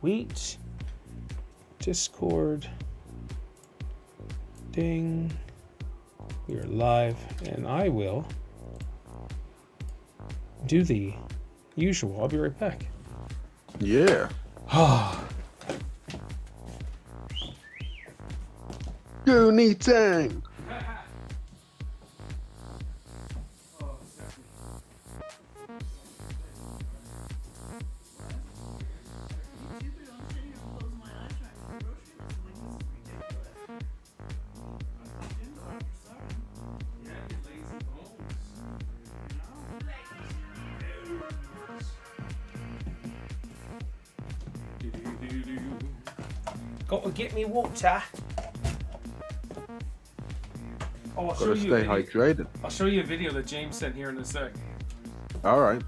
Sweet. Discord. Ding. We are live, and I will do the usual. I'll be right back. Yeah. Goonie Tang. Got to get me water. Oh, Gotta stay hydrated. I'll show you a video that James sent here in a sec. All right.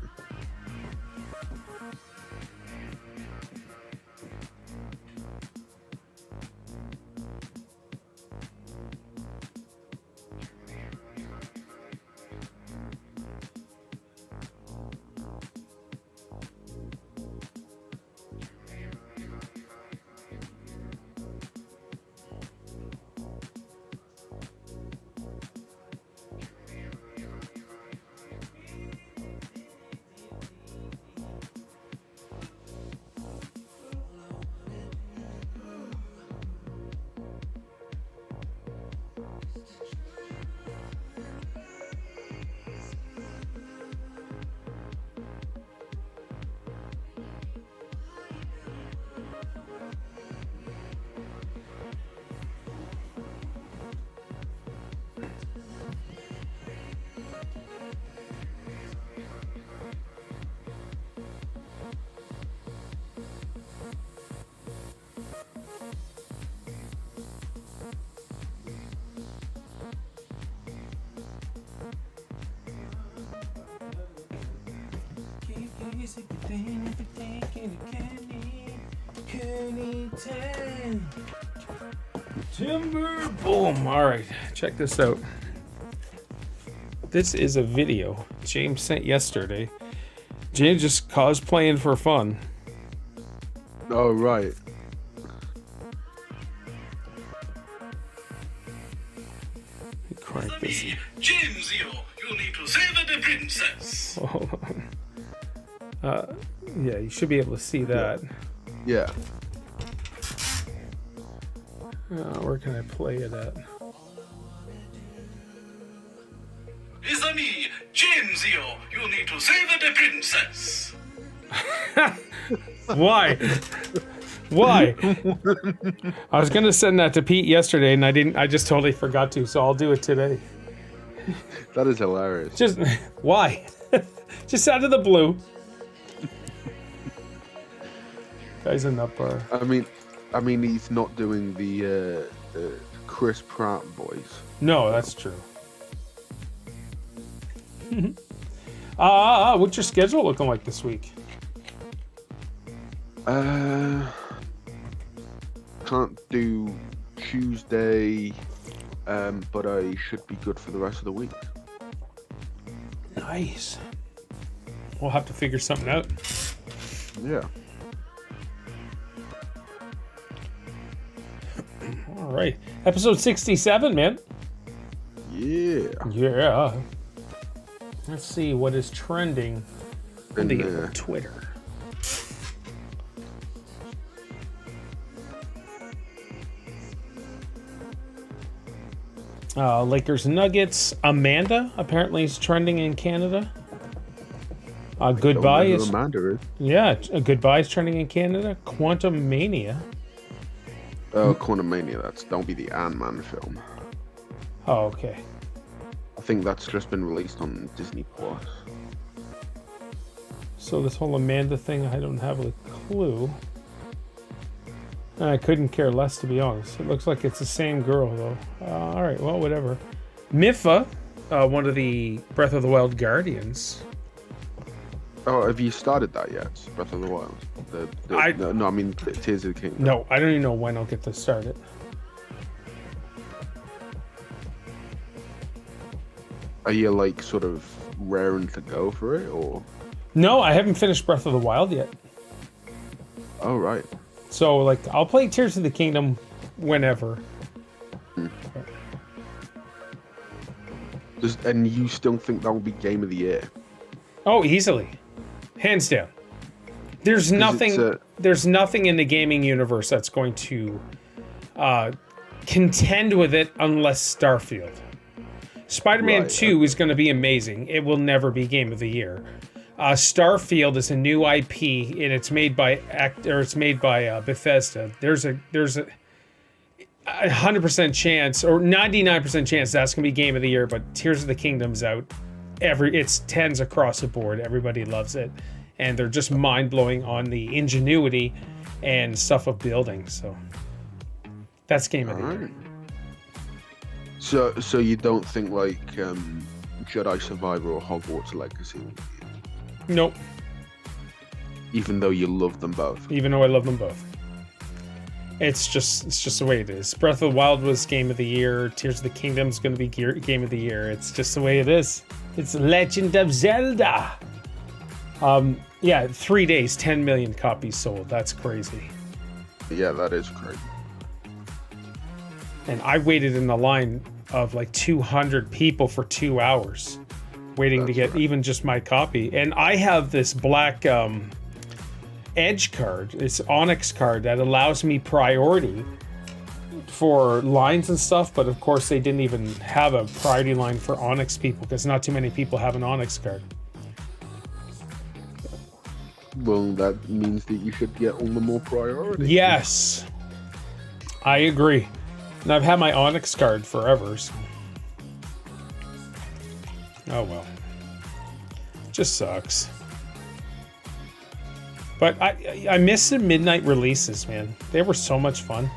Timber. Boom. All right, check this out. This is a video James sent yesterday. James just cosplaying for fun. Oh, right. Crank this. James, you need to save the princess. Hold on. Yeah, you should be able to see that. Yeah. Where can I play it at? It's me, James, you need to save the princess. Why? Why? I was gonna send that to Pete yesterday, and I didn't. I just totally forgot to, so I'll do it today. That is hilarious. Just why? Just out of the blue. Guy's a nut bar. I mean, he's not doing the Chris Pratt voice. No, that's true. What's your schedule looking like this week? Can't do Tuesday, but I should be good for the rest of the week. Nice. We'll have to figure something out. Yeah. All right. Episode 67, man. Yeah. Yeah. Let's see what is trending on the And, Twitter. Lakers Nuggets. Amanda apparently is trending in Canada. Goodbye is. Amanda is. Yeah, Goodbye is trending in Canada. Quantum Mania. Oh, Quantumania. That'll be the Ant-Man film. Oh, okay. I think that's just been released on Disney Plus. So this whole Amanda thing, I don't have a clue. I couldn't care less, to be honest. It looks like it's the same girl, though. All right, well, whatever. Miffa, one of the Breath of the Wild Guardians. Oh, have you started that yet? Breath of the Wild? No, I mean Tears of the Kingdom. No, I don't even know when I'll get to start it. Are you like sort of raring to go for it, or? No, I haven't finished Breath of the Wild yet. Oh right. So, like, I'll play Tears of the Kingdom whenever. And you still think that will be Game of the Year? Oh, easily. Hands down. There's nothing there's nothing in the gaming universe that's going to contend with it unless Starfield. Spider-Man 2 is going to be amazing. It will never be Game of the Year. Starfield is a new IP, and it's made by Bethesda. There's a 100% chance, or 99% chance that's gonna be Game of the Year. But Tears of the Kingdom's out. It's 10s across the board. Everybody loves it, and they're just mind blowing on the ingenuity and stuff of building. So that's Game of the Year. So you don't think like Jedi Survivor or Hogwarts Legacy? Nope. Even though you love them both. Even though I love them both. It's just the way it is. Breath of the Wild was Game of the Year. Tears of the Kingdom is going to be Game of the Year. It's just the way it is. It's Legend of Zelda. Yeah, 3 days, 10 million copies sold. That's crazy. Yeah, that is crazy. And I waited in the line of like 200 people for 2 hours, waiting to get even just my copy. And I have this black Edge card, it's Onyx card that allows me priority for lines and stuff, but of course they didn't even have a priority line for Onyx people because not too many people have an Onyx card. Well, that means that you should get all the more priority. Yes, I agree. And I've had my Onyx card forever, so. Oh well. Just sucks. But I miss the midnight releases, man. They were so much fun.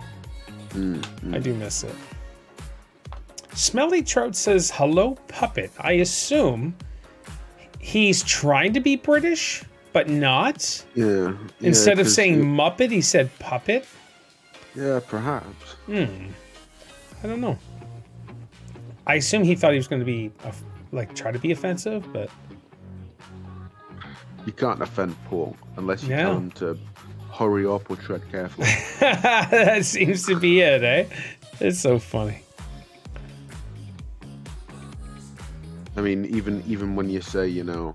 I do miss it. Smelly Trout says, hello, puppet. I assume he's trying to be British, but not. Yeah. Instead of saying Muppet, he said puppet. Yeah, perhaps. I don't know. I assume he thought he was going to be, try to be offensive, but... You can't offend Paul unless you tell him to hurry up or tread carefully. That seems to be it, eh? It's so funny. I mean, even when you say, you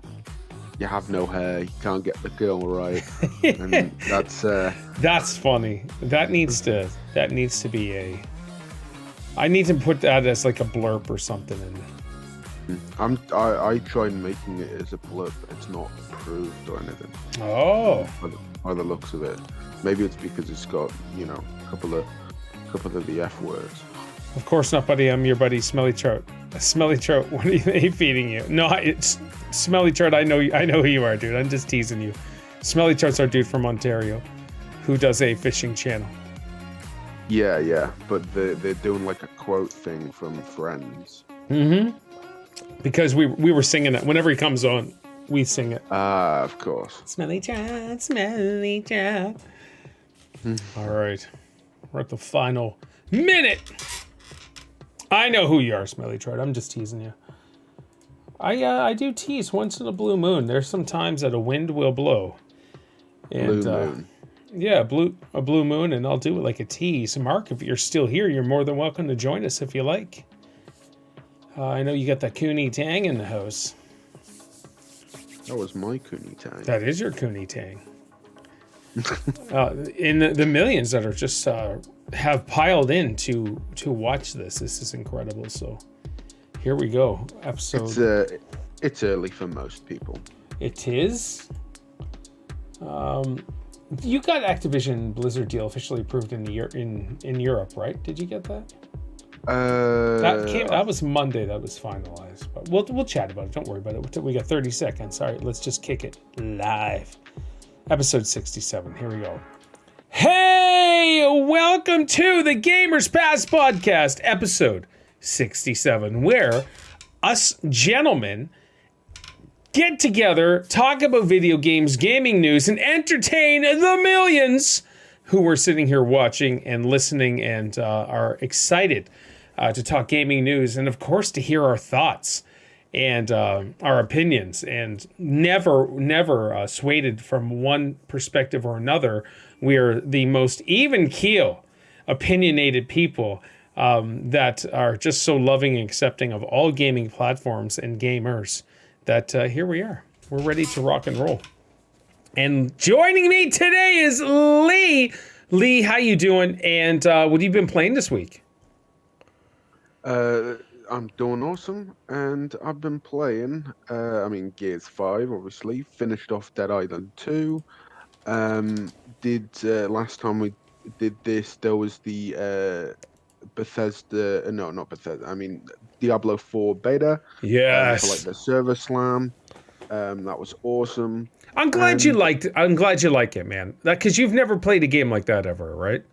have no hair, you can't get the girl right, and that's funny. That needs to be a. I need to put that as like a blurb or something in. I tried making it as a blurb, but it's not approved or anything. Oh. By the looks of it, maybe it's because it's got a couple of the F words. Of course not, buddy. I'm your buddy, Smelly Trout. Smelly Trout, what are they feeding you? No, it's Smelly Trout. I know who you are, dude. I'm just teasing you. Smelly Trout's our dude from Ontario, who does a fishing channel. Yeah, but they're doing like a quote thing from Friends. Because we were singing it. Whenever he comes on, we sing it. Of course. Smelly Trout, Smelly Trout. All right. We're at the final minute. I know who you are, Smelly Trout. I'm just teasing you. I do tease once in a blue moon. There's some times that a wind will blow. And, blue moon. Yeah, a blue moon, and I'll do it like a tease. Mark, if you're still here, you're more than welcome to join us if you like. I know you got that Cooney Tang in the house. That was my Cooney Tang. That is your Cooney Tang. In the millions that are just have piled in to watch this. This is incredible. So here we go. Episode. It's early for most people. It is. You got Activision Blizzard deal officially approved in Europe, right? Did you get that? That was Monday. That was finalized, but we'll chat about it. Don't worry about it. We got 30 seconds. All right, let's just kick it live. Episode 67. Here we go. Hey, welcome to the Gamers Pass podcast, episode 67, where us gentlemen get together, talk about video games, gaming news, and entertain the millions who are sitting here watching and listening and are excited to talk gaming news and, of course, to hear our thoughts and our opinions, and never swayed from one perspective or another. We are the most even keel, opinionated people that are just so loving and accepting of all gaming platforms and gamers that here we are. We're ready to rock and roll. And joining me today is Lee. Lee, how you doing? And what have you been playing this week? I'm doing awesome, and I've been playing, Gears 5, obviously, finished off Dead Island 2, last time we did this, there was the, Bethesda, no, not Bethesda, Diablo 4 beta, Yes. for, like, the server slam, that was awesome. I'm glad you like it, man. Because you've never played a game like that ever, right?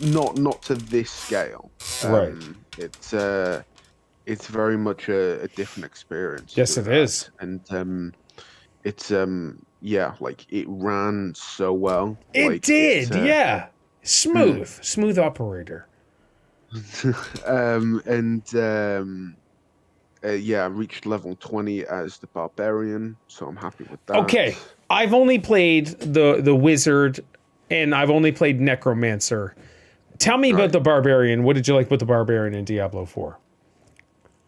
Not to this scale. Right. It's very much a different experience. Yes, it is. And it ran so well. It did, yeah. Smooth operator. I reached level 20 as the barbarian, so I'm happy with that. Okay, I've only played the wizard, and I've only played necromancer. Tell me about the barbarian. What did you like with the barbarian in Diablo 4?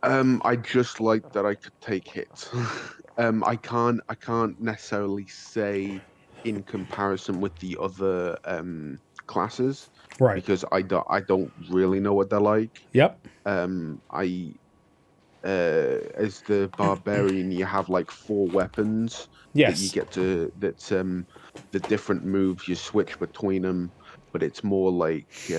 I just liked that I could take hits. I can't necessarily say in comparison with the other classes, right? Because I don't really know what they're like. Yep. As the barbarian, you have like 4 weapons. Yes. That you get to. The different moves you switch between them, but it's more like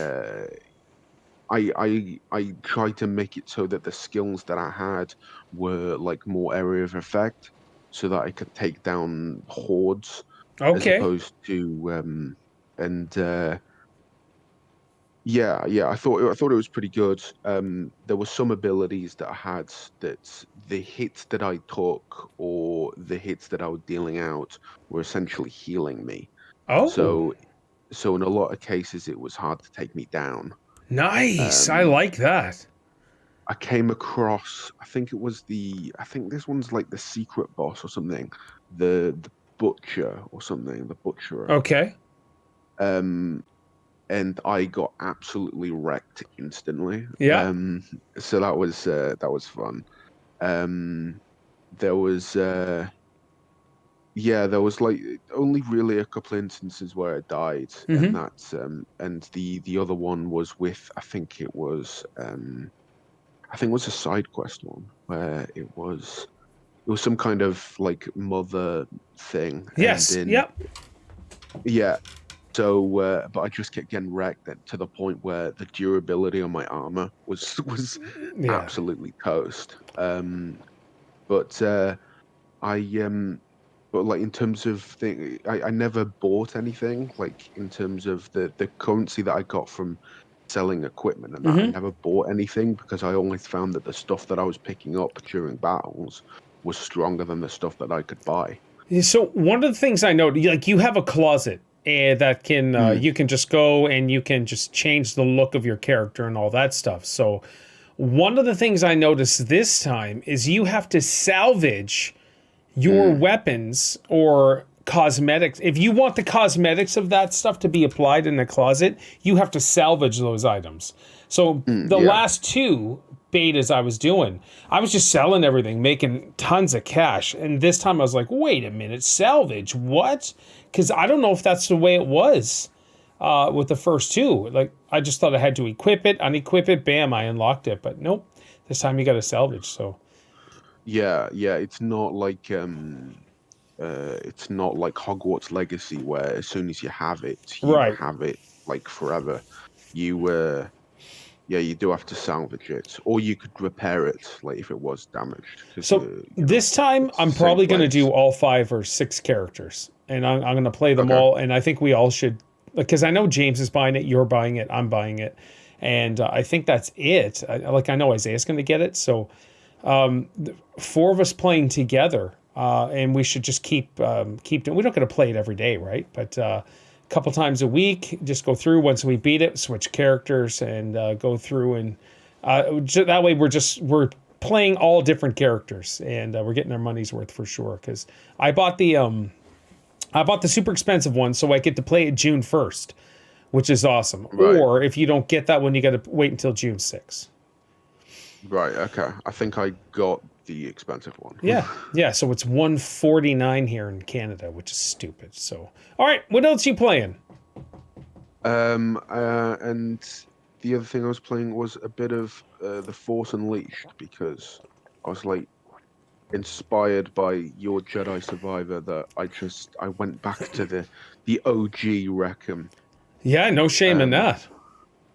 I tried to make it so that the skills that I had were like more area of effect, so that I could take down hordes. Okay. As opposed to I thought it was pretty good. There were some abilities that I had that the hits that I took or the hits that I was dealing out were essentially healing me. Oh. So in a lot of cases, it was hard to take me down. Nice. I like that. I came across, I think this one's like the secret boss or something, the butcher or something, the butcher. Okay. And I got absolutely wrecked instantly. Yeah. So that was fun. There was like only really a couple of instances where I died, and that's and the other one was with I think it was a side quest one where it was some kind of like mother thing. Yes. Yep. Yeah. So, but I just kept getting wrecked to the point where the durability on my armor was absolutely toast. But like in terms of I never bought anything. Like in terms of the currency that I got from selling equipment and that, I never bought anything because I always found that the stuff that I was picking up during battles was stronger than the stuff that I could buy. So one of the things I know, like you have a closet. That can you can just go and you can just change the look of your character and all that stuff. So one of the things I noticed this time is you have to salvage your weapons or cosmetics. If you want the cosmetics of that stuff to be applied in the closet, you have to salvage those items. So the last 2 betas I was doing, I was just selling everything, making tons of cash. And this time I was like, wait a minute, salvage, what? Because I don't know if that's the way it was with the first 2. Like, I just thought I had to equip it, unequip it, bam, I unlocked it. But nope, this time you got to salvage, so. Yeah, it's not like Hogwarts Legacy where as soon as you have it, you have it like forever. You do have to salvage it, or you could repair it, like if it was damaged. So this time, I'm probably going to do all 5 or 6 characters, and I'm going to play them all. And I think we all should, because I know James is buying it, you're buying it, I'm buying it, and I think that's it. I know Isaiah's going to get it, so 4 of us playing together, and we should just keep doing. We're not going to play it every day, right? But couple times a week, just go through once we beat it, switch characters, and go through and That way we're playing all different characters, and we're getting our money's worth for sure. Because I bought the super expensive one, so I get to play it June 1st, which is awesome. Right. Or if you don't get that one, you got to wait until June 6th. Right. Okay. I think I got the expensive one. Yeah. So it's $149 here in Canada, which is stupid. So, all right, what else you playing? And the other thing I was playing was a bit of The Force Unleashed, because I was like inspired by your Jedi Survivor that I went back to the OG Wreckham. Yeah, no shame in that.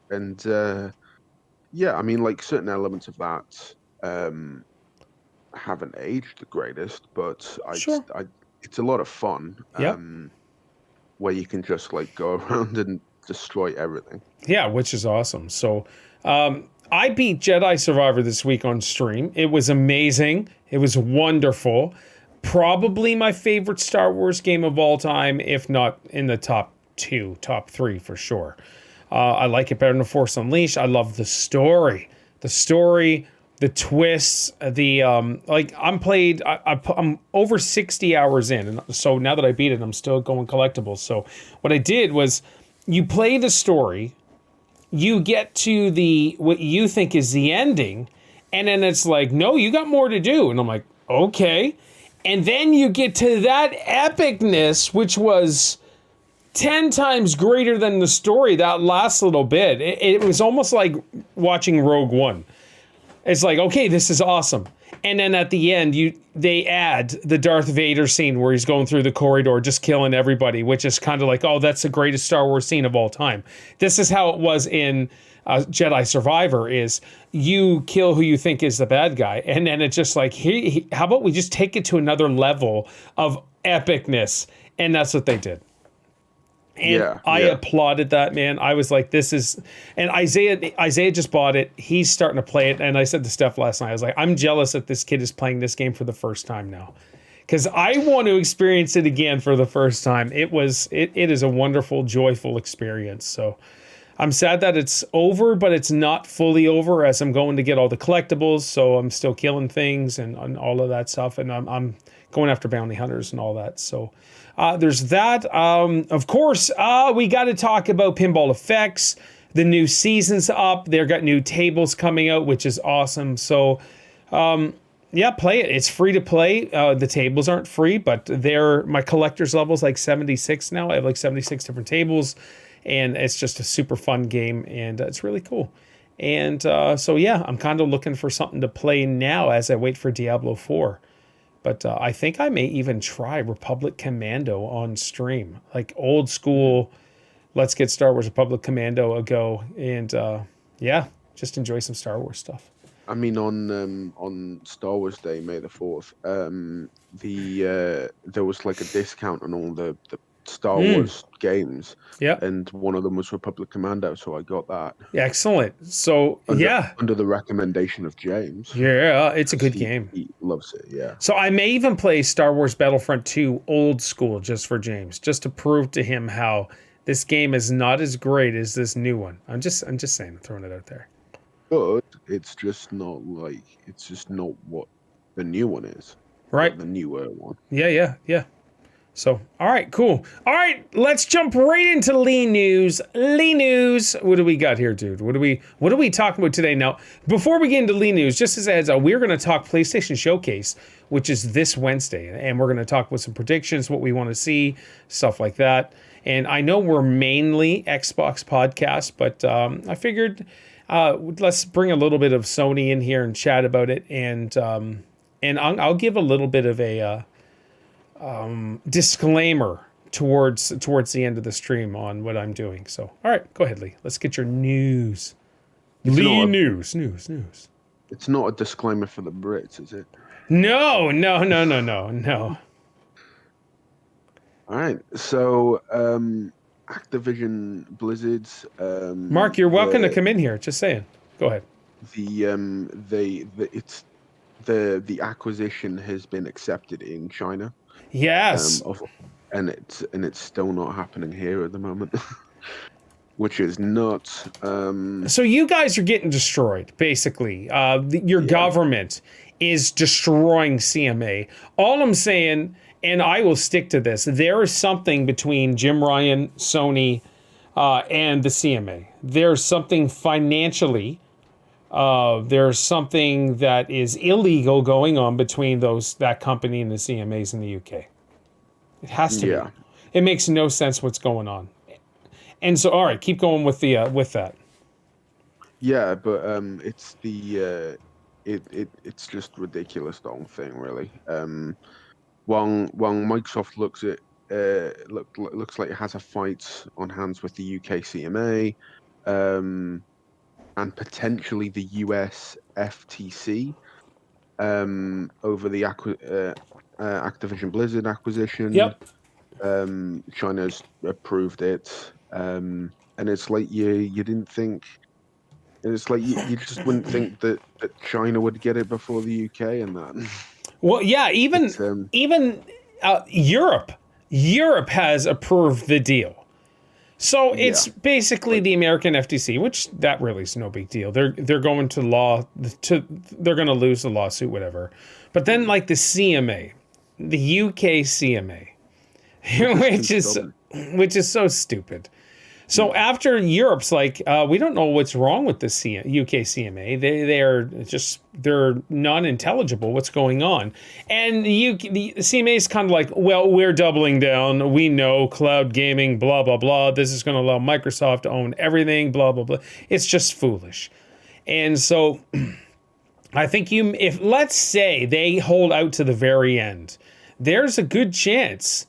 And yeah, I mean, like certain elements of that haven't aged the greatest, but it's a lot of fun. Yep. Where you can just like go around and destroy everything. Yeah, which is awesome. So I beat Jedi Survivor this week on stream. It was amazing. It was wonderful. Probably my favorite Star Wars game of all time, if not in the top 3 for sure. I like it better than The Force Unleashed. I love the story. The twists, I'm over 60 hours in, and so now that I beat it, I'm still going collectibles. So what I did was, you play the story, you get to what you think is the ending, and then it's like, no, you got more to do, and I'm like, okay, and then you get to that epicness, which was 10 times greater than the story. That last little bit, it was almost like watching Rogue One. It's like, okay, this is awesome. And then at the end, they add the Darth Vader scene where he's going through the corridor just killing everybody, which is kind of like, oh, that's the greatest Star Wars scene of all time. This is how it was in Jedi Survivor, is you kill who you think is the bad guy. And then it's just like, how about we just take it to another level of epicness? And that's what they did. And I applauded that, man. I was like, this is... And Isaiah just bought it. He's starting to play it. And I said to Steph last night, I was like, I'm jealous that this kid is playing this game for the first time now. Because I want to experience it again for the first time. It is a wonderful, joyful experience. So I'm sad that it's over, but it's not fully over, as I'm going to get all the collectibles. So I'm still killing things and all of that stuff. And I'm going after bounty hunters and all that. So... there's that. Of course, we got to talk about Pinball Effects. The new season's up. They've got new tables coming out, which is awesome. So, yeah, play it. It's free to play. The tables aren't free, but my collector's level's like 76 now. I have like 76 different tables, and it's just a super fun game, and it's really cool. And so, yeah, I'm kind of looking for something to play now as I wait for Diablo 4. But I think I may even try Republic Commando on stream, like old school. Let's get Star Wars Republic Commando a go, and yeah, just enjoy some Star Wars stuff. I mean, on Star Wars Day, May the 4th, there was like a discount on all the Star Wars games. Yeah. And one of them was Republic Commando, so I got that. Yeah, excellent. So, under the recommendation of James. Yeah, it's a good game. He loves it, yeah. So I may even play Star Wars Battlefront 2 old school just for James, just to prove to him how this game is not as great as this new one. I'm just saying, I'm throwing it out there. But it's just not what the new one is. Right. The newer one. Yeah. So, all right, cool. All right, let's jump right into Lee News. Lee News, what do we got here, dude? What are we talking about today? Now, before we get into Lee News, just as a heads up, we're going to talk PlayStation Showcase, which is this Wednesday, and we're going to talk with some predictions, what we want to see, stuff like that. And I know we're mainly Xbox podcast, but I figured let's bring a little bit of Sony in here and chat about it, and I'll give a little bit of a disclaimer towards the end of the stream on what I'm doing. So, all right, go ahead, Lee. Let's get your news. News. It's not a disclaimer for the Brits, is it? No. All right, so Activision Blizzard's Mark, you're welcome to come in here. Just saying. Go ahead. The acquisition has been accepted in China. Yes. And it's still not happening here at the moment. which is nuts. So you guys are getting destroyed, basically. Your government is destroying CMA. All I'm saying, and I will stick to this, there is something between Jim Ryan, Sony, and the CMA. There's something financially, there's something that is illegal going on between that company and the CMAs in the UK. It has to be. It makes no sense what's going on. And so, all right, keep going with that. Yeah, but it's it's just ridiculous, the whole thing, really. While Microsoft looks like it has a fight on hands with the UK CMA, and potentially the US FTC, over the Activision Blizzard acquisition. Yep. China's approved it, and it's like you didn't think. It's like you just wouldn't think that China would get it before the UK and that. Well, yeah, even Europe has approved the deal. So it's basically the American FTC, which that really is no big deal. They're going to they're going to lose the lawsuit, whatever. But then like the CMA, the UK CMA, which is so stupid. So after Europe's like, we don't know what's wrong with the UK CMA. They're non-intelligible. What's going on? And the CMA is kind of like, well, we're doubling down. We know cloud gaming, blah, blah, blah. This is going to allow Microsoft to own everything, blah, blah, blah. It's just foolish. And so I think if let's say they hold out to the very end, there's a good chance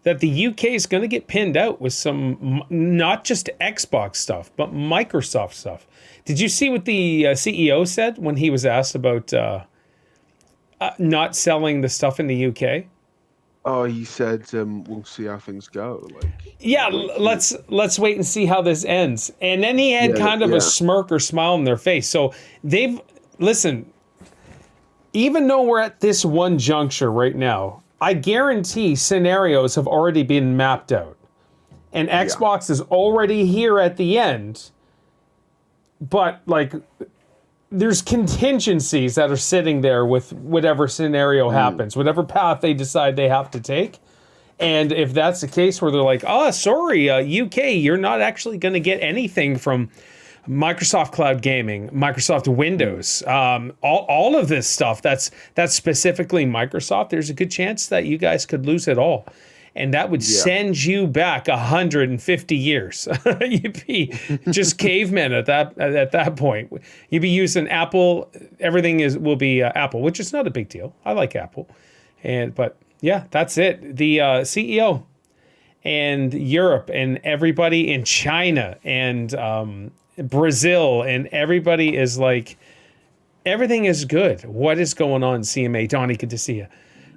that the UK is going to get pinned out with some, not just Xbox stuff, but Microsoft stuff. Did you see what the CEO said when he was asked about not selling the stuff in the UK? Oh, he said, we'll see how things go. Let's wait and see how this ends. And then he had kind of a smirk or smile on their face. So listen, even though we're at this one juncture right now, I guarantee scenarios have already been mapped out. And Xbox is already here at the end. But, like, there's contingencies that are sitting there with whatever scenario happens, whatever path they decide they have to take. And if that's the case where they're like, sorry, UK, you're not actually going to get anything from Microsoft Cloud Gaming, Microsoft Windows, all of this stuff that's specifically Microsoft, there's a good chance that you guys could lose it all. And that would send you back 150 years. You'd be just cavemen at that point. You'd be using Apple. Everything will be Apple, which is not a big deal. I like Apple. But yeah, that's it. The CEO and Europe and everybody in China and Brazil and everybody is like, everything is good. What is going on, CMA? Donnie, good to see you.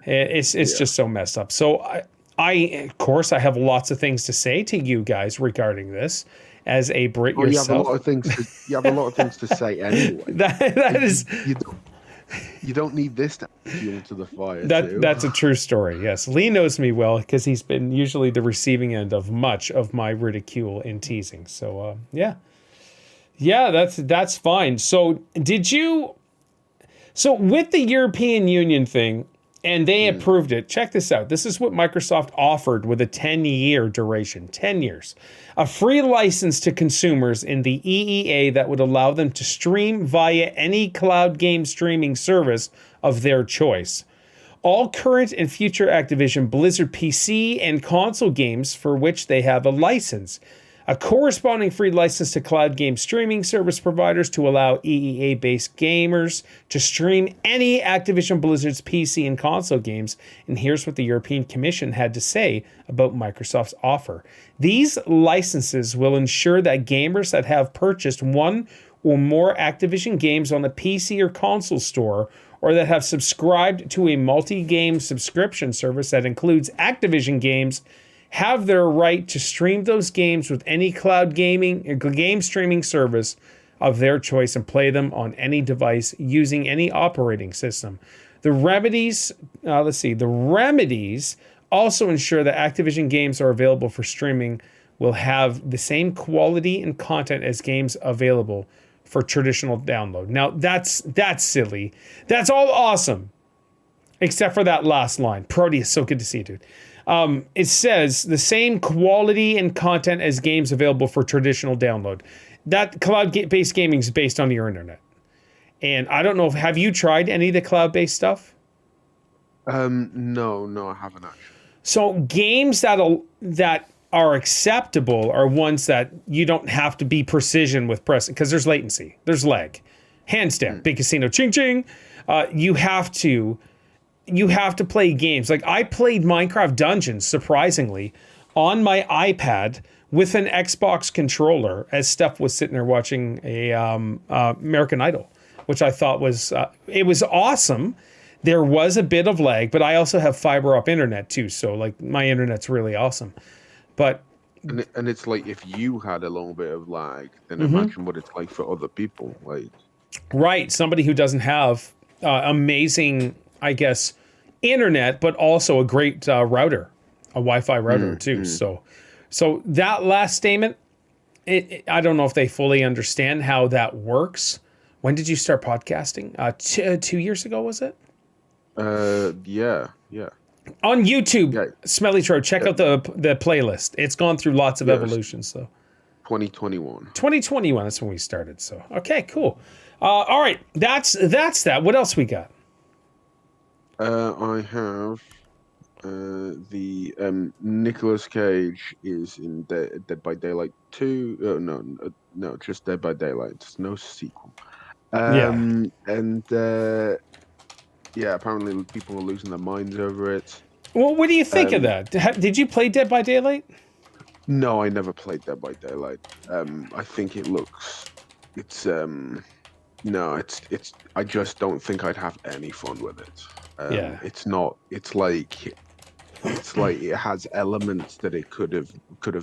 It's just so messed up. So I of course I have lots of things to say to you guys regarding this as a Brit yourself. You have a lot of things to say anyway. that is you don't need this to fuel to the fire. That's a true story. Yes, Lee knows me well because he's been usually the receiving end of much of my ridicule and teasing. So that's fine. So with the European Union thing, and they approved it, check this out. This is what Microsoft offered with a 10-year duration, 10 years. A free license to consumers in the EEA that would allow them to stream via any cloud game streaming service of their choice. All current and future Activision Blizzard PC and console games for which they have a license. A corresponding free license to cloud game streaming service providers to allow EEA-based gamers to stream any Activision Blizzard's PC and console games. And here's what the European Commission had to say about Microsoft's offer. These licenses will ensure that gamers that have purchased one or more Activision games on a PC or console store, or that have subscribed to a multi-game subscription service that includes Activision games, have their right to stream those games with any cloud game streaming service of their choice and play them on any device using any operating system. The remedies also ensure that Activision games are available for streaming will have the same quality and content as games available for traditional download. Now, that's silly. That's all awesome, except for that last line. Proteus, so good to see you, dude. It says the same quality and content as games available for traditional download. That cloud-based gaming is based on your internet. And I don't know have you tried any of the cloud-based stuff? No, I haven't actually. So games that are acceptable are ones that you don't have to be precision with pressing, because there's latency, there's lag, hands down. Big Casino, ching ching. You have to play games. Like I played Minecraft Dungeons, surprisingly, on my iPad with an Xbox controller as Steph was sitting there watching a American Idol, which I thought was it was awesome. There was a bit of lag, but I also have fiber up internet too, so like my internet's really awesome. But and it's like if you had a little bit of lag, then imagine what it's like for other people. Like right, somebody who doesn't have amazing, I guess, internet, but also a great router, a Wi-Fi router too. So that last statement, I don't know if they fully understand how that works. When did you start podcasting? 2 years ago, was it? Yeah. On YouTube, Smelly Trout, check out the playlist. It's gone through lots of evolutions. So 2021. 2021, that's when we started. So okay, cool. All right, that's that. What else we got? I have the Nicolas Cage is in Dead by Daylight 2. No, just Dead by Daylight. There's no sequel. And apparently people are losing their minds over it. Well, what do you think of that? Did you play Dead by Daylight? No, I never played Dead by Daylight. I think it's I just don't think I'd have any fun with it. It's like it has elements that it could have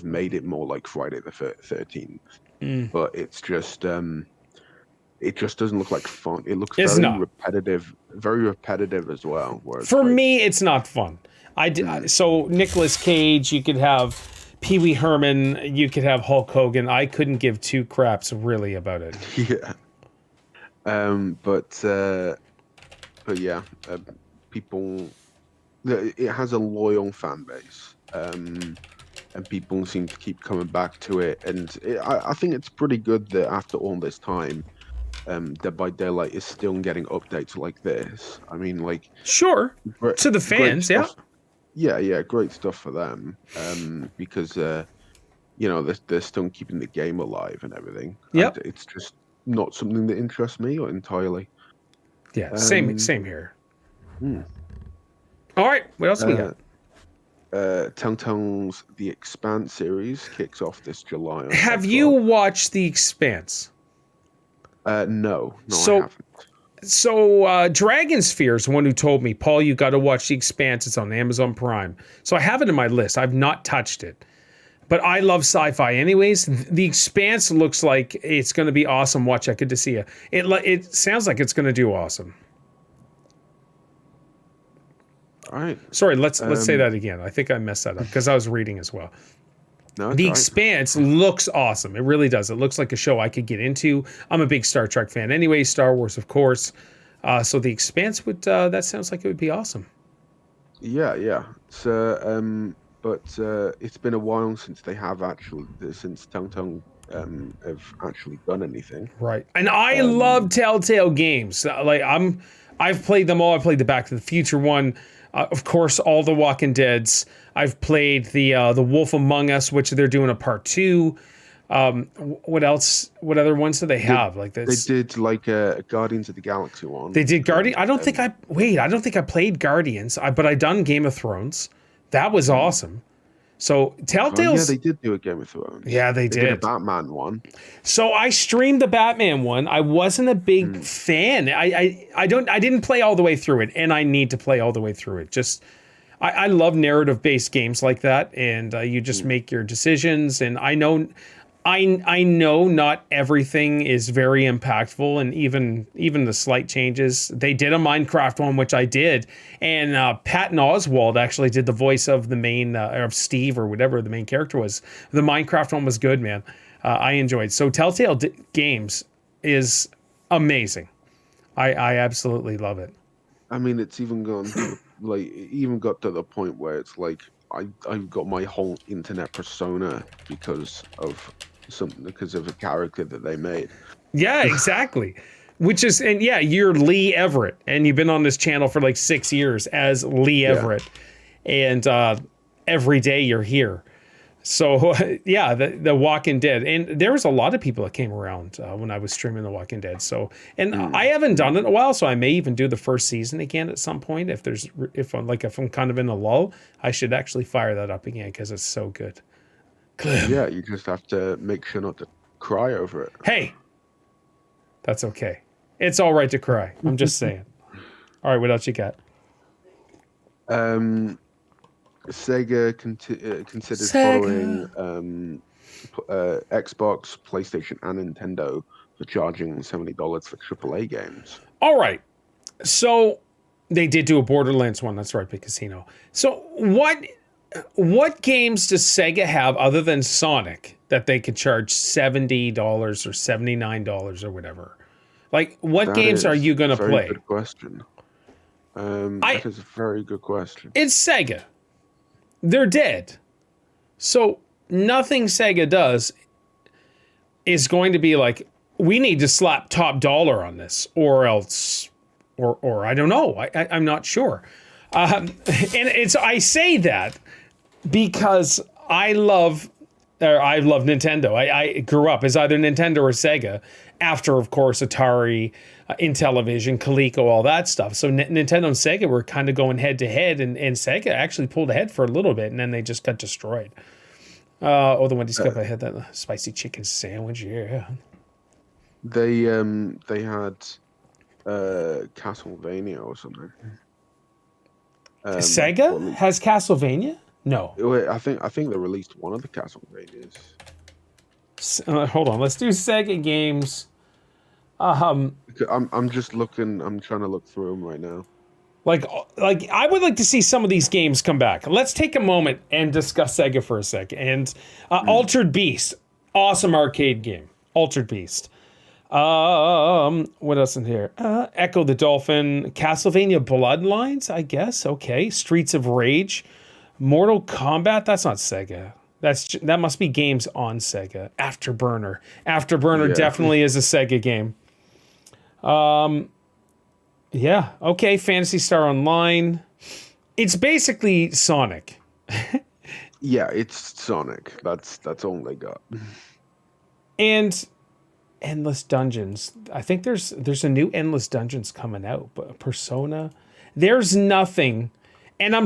made it more like Friday the 13th. But it's just it just doesn't look like fun. It looks very repetitive as well. For me, it's not fun. So Nicolas Cage, you could have Pee Wee Herman, you could have Hulk Hogan. I couldn't give two craps really about it. Yeah. But yeah, people. It has a loyal fan base, and people seem to keep coming back to it. And I think it's pretty good that after all this time, Dead by Daylight is still getting updates like this. I mean, like sure to the fans, yeah, great stuff for them. Because they're still keeping the game alive and everything. Yep. And it's just not something that interests me entirely. Yeah, same here. All right, what else we got? Telltale's The Expanse series kicks off this July. Have you watched The Expanse? No, I haven't. So Dragon Sphere is the one who told me, Paul, you got to watch The Expanse. It's on Amazon Prime. So I have it in my list. I've not touched it. But I love sci-fi anyways. The Expanse looks like it's going to be awesome. Watch it. Good to see you. It sounds like it's going to do awesome. All right. Sorry, let's say that again. I think I messed that up because I was reading as well. No, The Expanse looks awesome. It really does. It looks like a show I could get into. I'm a big Star Trek fan anyway, Star Wars, of course. So The Expanse would, that sounds like it would be awesome. Yeah. So, but it's been a while since since Telltale have actually done anything. Right. And I love Telltale games. I've played them all. I played the Back to the Future one. Of course, all the Walking Deads. I've played the Wolf Among Us, which they're doing a part 2. What else? What other ones do they have? Like this? They did like a Guardians of the Galaxy one. They did Guardian. I don't think I played Guardians, but I done Game of Thrones. That was awesome. So Telltale's. Yeah, they did do a Game of Thrones. Yeah, they did a Batman one. So I streamed the Batman one. I wasn't a big fan. I didn't play all the way through it, and I need to play all the way through it. I love narrative based games like that, and you just make your decisions. And I know I know not everything is very impactful, and even the slight changes. They did a Minecraft one, which I did, and Patton Oswalt actually did the voice of the main of Steve or whatever the main character was. The Minecraft one was good, man. I enjoyed. So Telltale Games is amazing. I absolutely love it. I mean, it's even gone to, like, even got to the point where it's like I've got my whole internet persona because of a character that they made. Yeah, exactly. Which is, and yeah, you're Lee Everett, and you've been on this channel for like 6 years as Lee Everett, and every day you're here. So yeah, the Walking Dead, and there was a lot of people that came around when I was streaming The Walking Dead. So, and I haven't done it in a while, so I may even do the first season again at some point. If I'm kind of in a lull, I should actually fire that up again because it's so good. Clem. Yeah, you just have to make sure not to cry over it. Hey, that's okay. It's all right to cry. I'm just saying. All right, what else you got? Sega considers following Xbox, PlayStation, and Nintendo for charging $70 for AAA games. All right. So they did do a Borderlands one. That's right, Big Casino. So what games does Sega have other than Sonic that they could charge $70 or $79 or whatever? Like, what games are you going to play? Good question. That is a very good question. It's Sega. They're dead. So nothing Sega does is going to be like, we need to slap top dollar on this, or else, or I don't know. I'm not sure. And I say that because I love Nintendo. I grew up as either Nintendo or Sega. After, of course, Atari, Intellivision, Coleco, all that stuff. So Nintendo and Sega were kind of going head to head, and Sega actually pulled ahead for a little bit, and then they just got destroyed. The Wendy's Cup, I had that spicy chicken sandwich. Yeah. They had Castlevania or something. Sega has Castlevania? No. I think they released one of the Castlevanias. Hold on, let's do Sega games. I'm just looking. I'm trying to look through them right now. Like I would like to see some of these games come back. Let's take a moment and discuss Sega for a second. And Altered Beast, awesome arcade game. Altered Beast. What else in here? Echo the Dolphin, Castlevania Bloodlines, I guess. Okay, Streets of Rage, Mortal Kombat. That's not Sega. That must be games on Sega. Afterburner definitely is a Sega game. Yeah. Okay. Phantasy Star Online. It's basically Sonic. Yeah, it's Sonic. That's all they got. And Endless Dungeons. I think there's a new Endless Dungeons coming out, but Persona. There's nothing. And I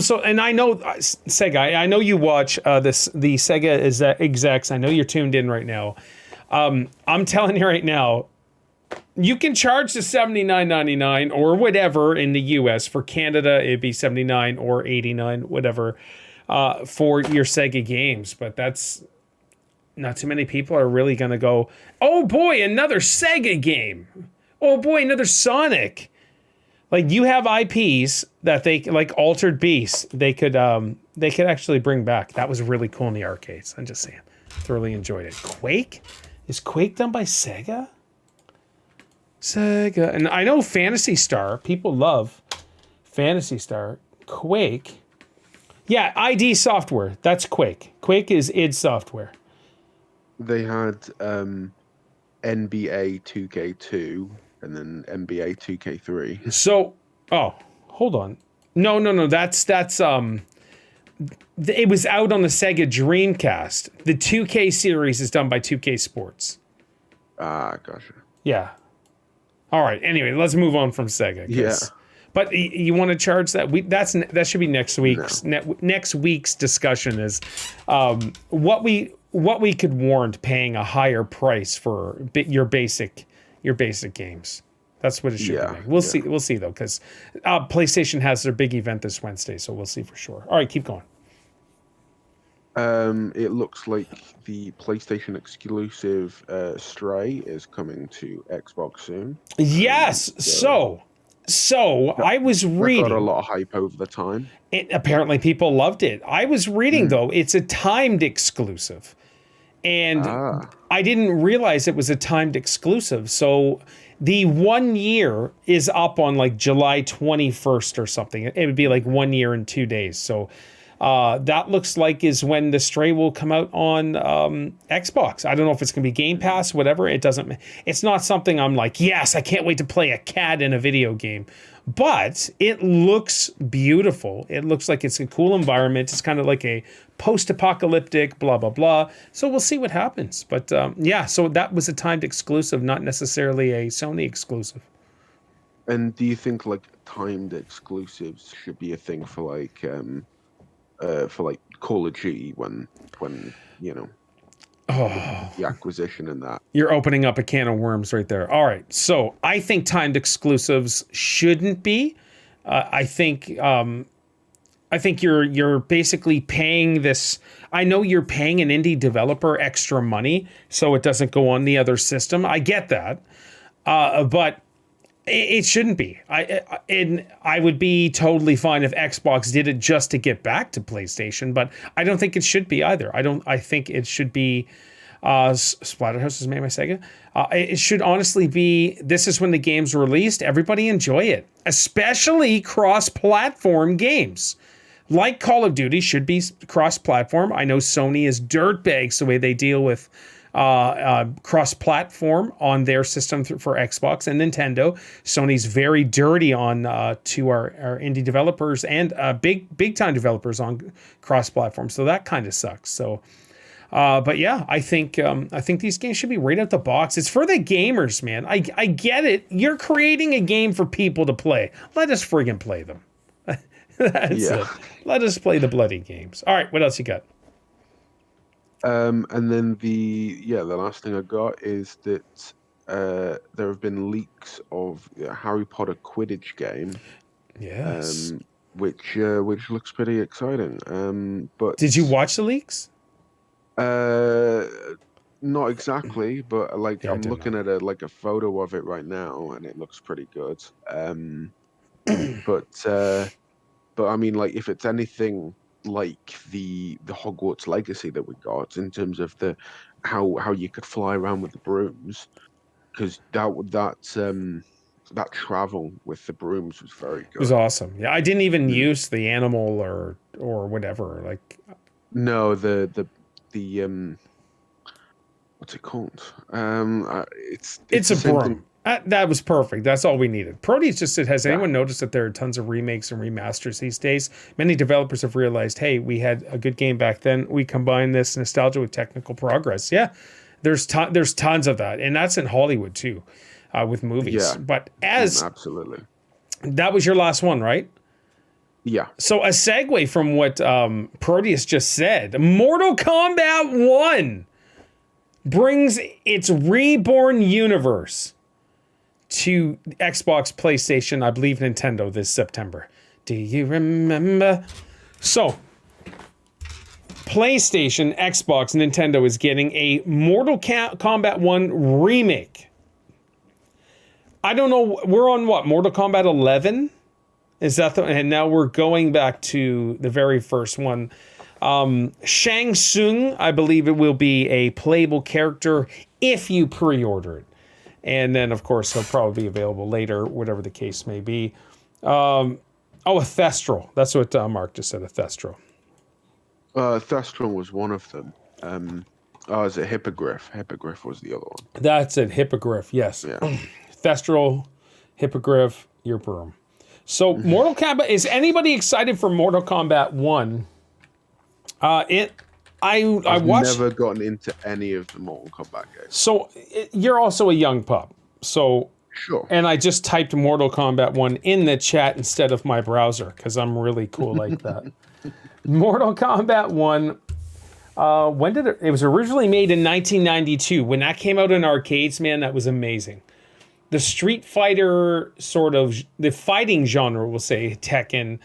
know Sega. I know you watch the Sega execs. I know you're tuned in right now. I'm telling you right now, you can charge the $79.99 or whatever in the US. For Canada, it'd be $79 or $89, whatever, for your Sega games. But that's not too many people are really going to go, oh boy, another Sega game. Oh boy, another Sonic. Like, you have IPs that they, like Altered Beast, they could actually bring back. That was really cool in the arcades. I'm just saying. Thoroughly enjoyed it. Quake? Is Quake done by Sega? Sega. And I know Phantasy Star. People love Phantasy Star. Quake. Yeah, ID Software. That's Quake. Quake is id Software. They had NBA 2K2 and then NBA 2K3. So, hold on. No. That's it was out on the Sega Dreamcast. The 2K series is done by 2K Sports. Gotcha. Yeah. All right. Anyway, let's move on from Sega. Yeah. But you want to charge that? That should be next week's. Next week's discussion is what we could warrant paying a higher price for your basic games. That's what it should be. We'll see though, because PlayStation has their big event this Wednesday, so we'll see for sure. All right, keep going. It looks like the PlayStation exclusive Stray is coming to Xbox soon. Yes. So that, I was that got a reading. lot of hype over the time. Apparently, people loved it. I was reading Mm. though; it's a timed exclusive, and Ah, I didn't realize it was a timed exclusive. So the 1 year is up on like July 21st or something. It would be like 1 year and 2 days. So that looks like is when the Stray will come out on Xbox. I don't know if it's gonna be Game Pass, whatever. It doesn't. It's not something I'm like, yes, I can't wait to play a cat in a video game. But it looks beautiful. It looks like it's a cool environment. It's kind of like a post-apocalyptic, blah blah blah. So we'll see what happens. But yeah, so that was a timed exclusive, not necessarily a Sony exclusive. and do you think like timed exclusives should be a thing for like Call of Duty when you know the acquisition and that? You're opening up a can of worms right there. All right, so I think timed exclusives shouldn't be. I think you're basically paying this. I know you're paying an indie developer extra money so it doesn't go on the other system. I get that, but it shouldn't be. I would be totally fine if Xbox did it just to get back to PlayStation, but I don't think it should be either. I think it should be. Splatterhouse is made by Sega. It should honestly be, this is when the game's released. Everybody enjoy it, especially cross-platform games. Like Call of Duty should be cross-platform. I know Sony is dirtbags the way they deal with cross-platform on their system for Xbox and Nintendo. Sony's very dirty on to our indie developers and big time developers on cross-platform. So that kind of sucks. So. But yeah, I think these games should be right out the box. It's for the gamers, man. I get it. You're creating a game for people to play. Let us friggin' play them. That's it. Let us play the bloody games. All right, what else you got? And then the last thing I got is that there have been leaks of a Harry Potter Quidditch game. Yes. Which looks pretty exciting. But did you watch the leaks? Not exactly, but like Yeah, I I'm did looking at a photo of it right now, and it looks pretty good. But I mean, like if it's anything like the Hogwarts Legacy that we got in terms of the how you could fly around with the brooms, because that travel with the brooms was very good. It was awesome. Yeah, I didn't even use the animal or whatever. Like, no, the what's it called? It's a broom. That was perfect. That's all we needed. Proteus just said, has anyone noticed that there are tons of remakes and remasters these days? Many developers have realized, hey, we had a good game back then. We combine this nostalgia with technical progress. Yeah, there's tons of that. And that's in Hollywood too, with movies. Yeah. But absolutely. That was your last one, right? Yeah. So a segue from what Proteus just said, Mortal Kombat 1 brings its reborn universe to Xbox, PlayStation, I believe Nintendo this September. Do you remember? So, PlayStation, Xbox, Nintendo is getting a Mortal Kombat 1 remake. I don't know, we're on what, Mortal Kombat 11? Is that and now we're going back to the very first one. Shang Tsung, I believe it will be a playable character if you pre-order it. And then, of course, he'll probably be available later, whatever the case may be. A Thestral. That's what Mark just said, a Thestral. Thestral was one of them. Is it Hippogriff? Hippogriff was the other one. That's it, Hippogriff, yes. Yeah. Thestral, Hippogriff, your broom. So, Mortal Kombat, is anybody excited for Mortal Kombat 1? I've never gotten into any of the Mortal Kombat games. So you're also a young pup. So sure. And I just typed Mortal Kombat 1 in the chat instead of my browser because I'm really cool like that. Mortal Kombat 1. When did it was originally made in 1992. When that came out in arcades, man, that was amazing. The Street Fighter sort of the fighting genre, we'll say Tekken,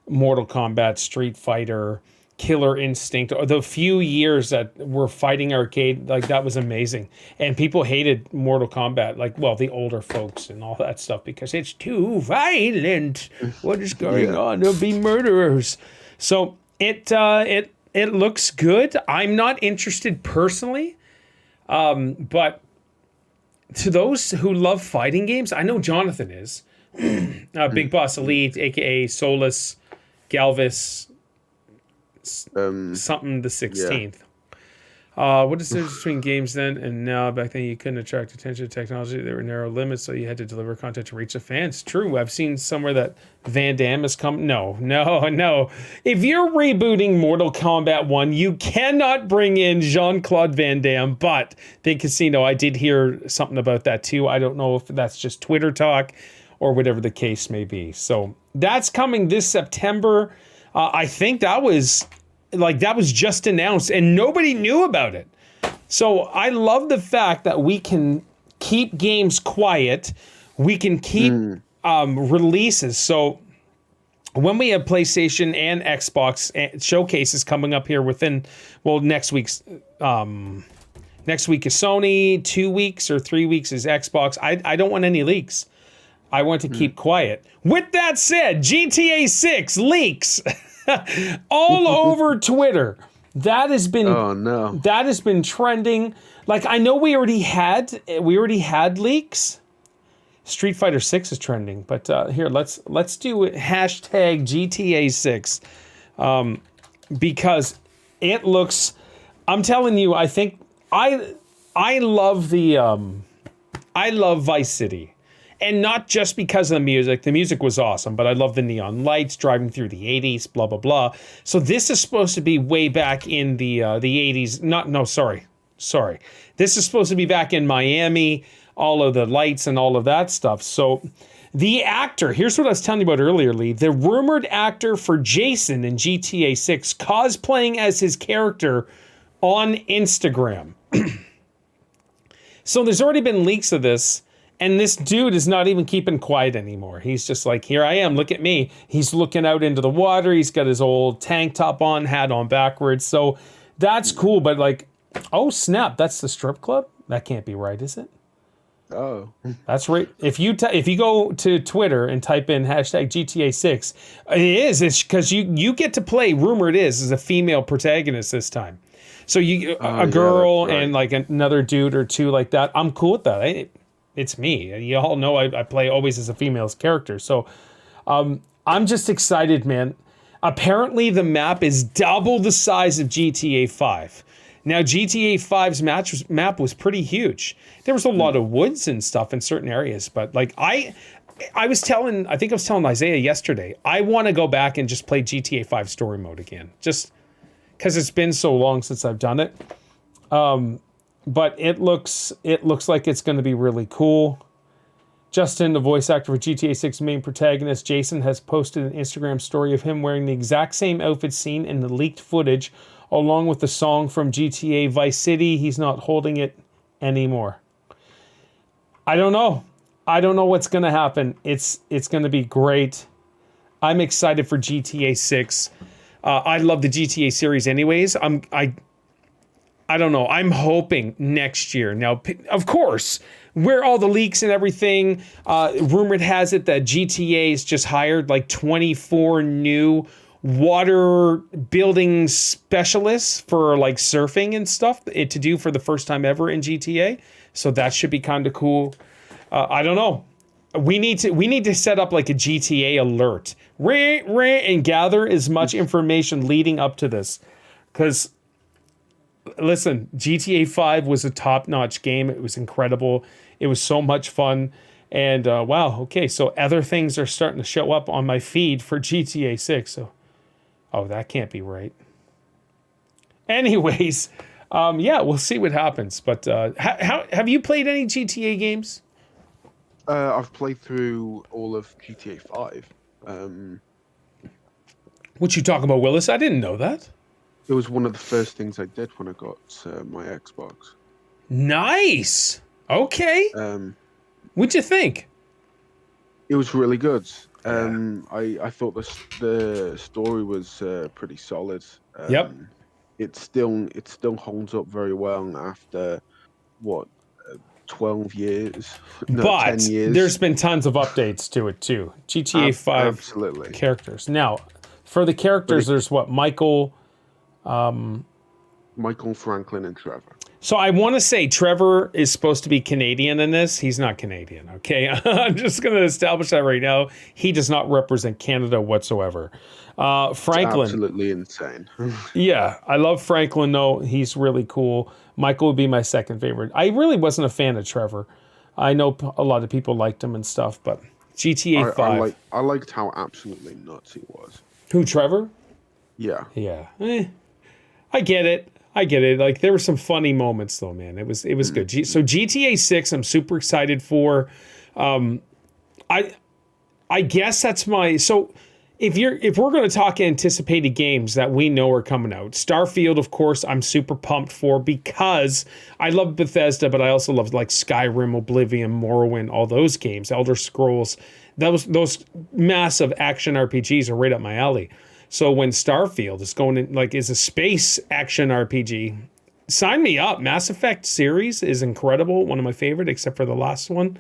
Mortal Kombat, Street Fighter. Killer Instinct, or the few years that were fighting arcade, like that was amazing. And people hated Mortal Kombat, like, well, the older folks and all that stuff, because it's too violent. What is going on? There'll be murderers. So it looks good. I'm not interested personally, but to those who love fighting games, I know Jonathan is. Big Boss Elite, aka Solus, Galvis, something the 16th. What is the difference between games then and now? Back then you couldn't attract attention to technology. There were narrow limits, so you had to deliver content to reach the fans. True. I've seen somewhere that Van Damme has come. No. If you're rebooting Mortal Kombat 1, you cannot bring in Jean-Claude Van Damme, but Big Casino, I did hear something about that too. I don't know if that's just Twitter talk or whatever the case may be. So that's coming this September. I think that was just announced and nobody knew about it. So I love the fact that we can keep games quiet. We can keep releases. So when we have PlayStation and Xbox showcases coming up here within, next week is Sony, 2 weeks or 3 weeks is Xbox. I don't want any leaks. I want to keep quiet. With that said, GTA 6 leaks all over Twitter. That has been trending. Like, I know we already had leaks. Street Fighter 6 is trending, but here let's do it. Hashtag GTA 6 because it looks. I'm telling you, I think I love I love Vice City. And not just because of the music. The music was awesome, but I love the neon lights driving through the 80s, blah, blah, blah. So this is supposed to be way back in the 80s. Sorry. This is supposed to be back in Miami, all of the lights and all of that stuff. So the actor, here's what I was telling you about earlier, Lee. The rumored actor for Jason in GTA 6 cosplaying as his character on Instagram. So there's already been leaks of this. And this dude is not even keeping quiet anymore. He's just like, here I am, look at me. He's looking out into the water. He's got his old tank top on, hat on backwards. So that's cool. But like, oh snap, that's the strip club? That can't be right, is it? Oh. That's right. If you go to Twitter and type in hashtag GTA 6, it is. It's because you get to play, rumor it is a female protagonist this time. So a girl and like another dude or two like that. I'm cool with that. It's me. You all know I play always as a female's character. So I'm just excited, man. Apparently the map is double the size of GTA 5. Now, GTA 5's map was pretty huge. There was a lot of woods and stuff in certain areas. But like I think I was telling Isaiah yesterday, I want to go back and just play GTA 5 story mode again. Just because it's been so long since I've done it. But it looks like it's going to be really cool. Justin, the voice actor for GTA 6 main protagonist, Jason, has posted an Instagram story of him wearing the exact same outfit seen in the leaked footage, along with the song from GTA Vice City. He's not holding it anymore. I don't know. I don't know what's going to happen. It's going to be great. I'm excited for GTA 6. I love the GTA series anyways. I don't know. I'm hoping next year. Now, of course, where all the leaks and everything, rumored has it that GTA's just hired like 24 new water building specialists for like surfing and stuff to do for the first time ever in GTA. So that should be kind of cool. I don't know. We need to set up like a GTA alert and gather as much information leading up to this, because. Listen, GTA 5 was a top-notch game. It was incredible. It was so much fun. And wow, okay, so other things are starting to show up on my feed for GTA 6. So, that can't be right. Anyways, we'll see what happens. But have you played any GTA games? I've played through all of GTA 5. What you talking about, Willis? I didn't know that. It was one of the first things I did when I got my Xbox. Nice. Okay. What'd you think? It was really good. I thought the story was pretty solid. Yep. It still holds up very well after what 12 years, no, 10 But there's years. been tons of updates to it too. GTA 5 Absolutely. characters. Now, for the characters, there's what, Michael. Michael, Franklin, and Trevor. So I want to say Trevor is supposed to be Canadian in this. He's not Canadian, okay? I'm just going to establish that right now. He does not represent Canada whatsoever. Franklin. It's absolutely insane. Yeah, I love Franklin, though. He's really cool. Michael would be my second favorite. I really wasn't a fan of Trevor. I know a lot of people liked him and stuff, but GTA 5. I liked how absolutely nuts he was. Who, Trevor? Yeah. Yeah. I get it. Like, there were some funny moments, though, man. It was good. So GTA 6, I'm super excited for. I guess that's my... So if we're going to talk anticipated games that we know are coming out, Starfield, of course, I'm super pumped for because I love Bethesda, but I also love like Skyrim, Oblivion, Morrowind, all those games, Elder Scrolls. Those massive action RPGs are right up my alley. So when Starfield is going in, like, is a space action RPG, sign me up. Mass Effect series is incredible. One of my favorite, except for the last one.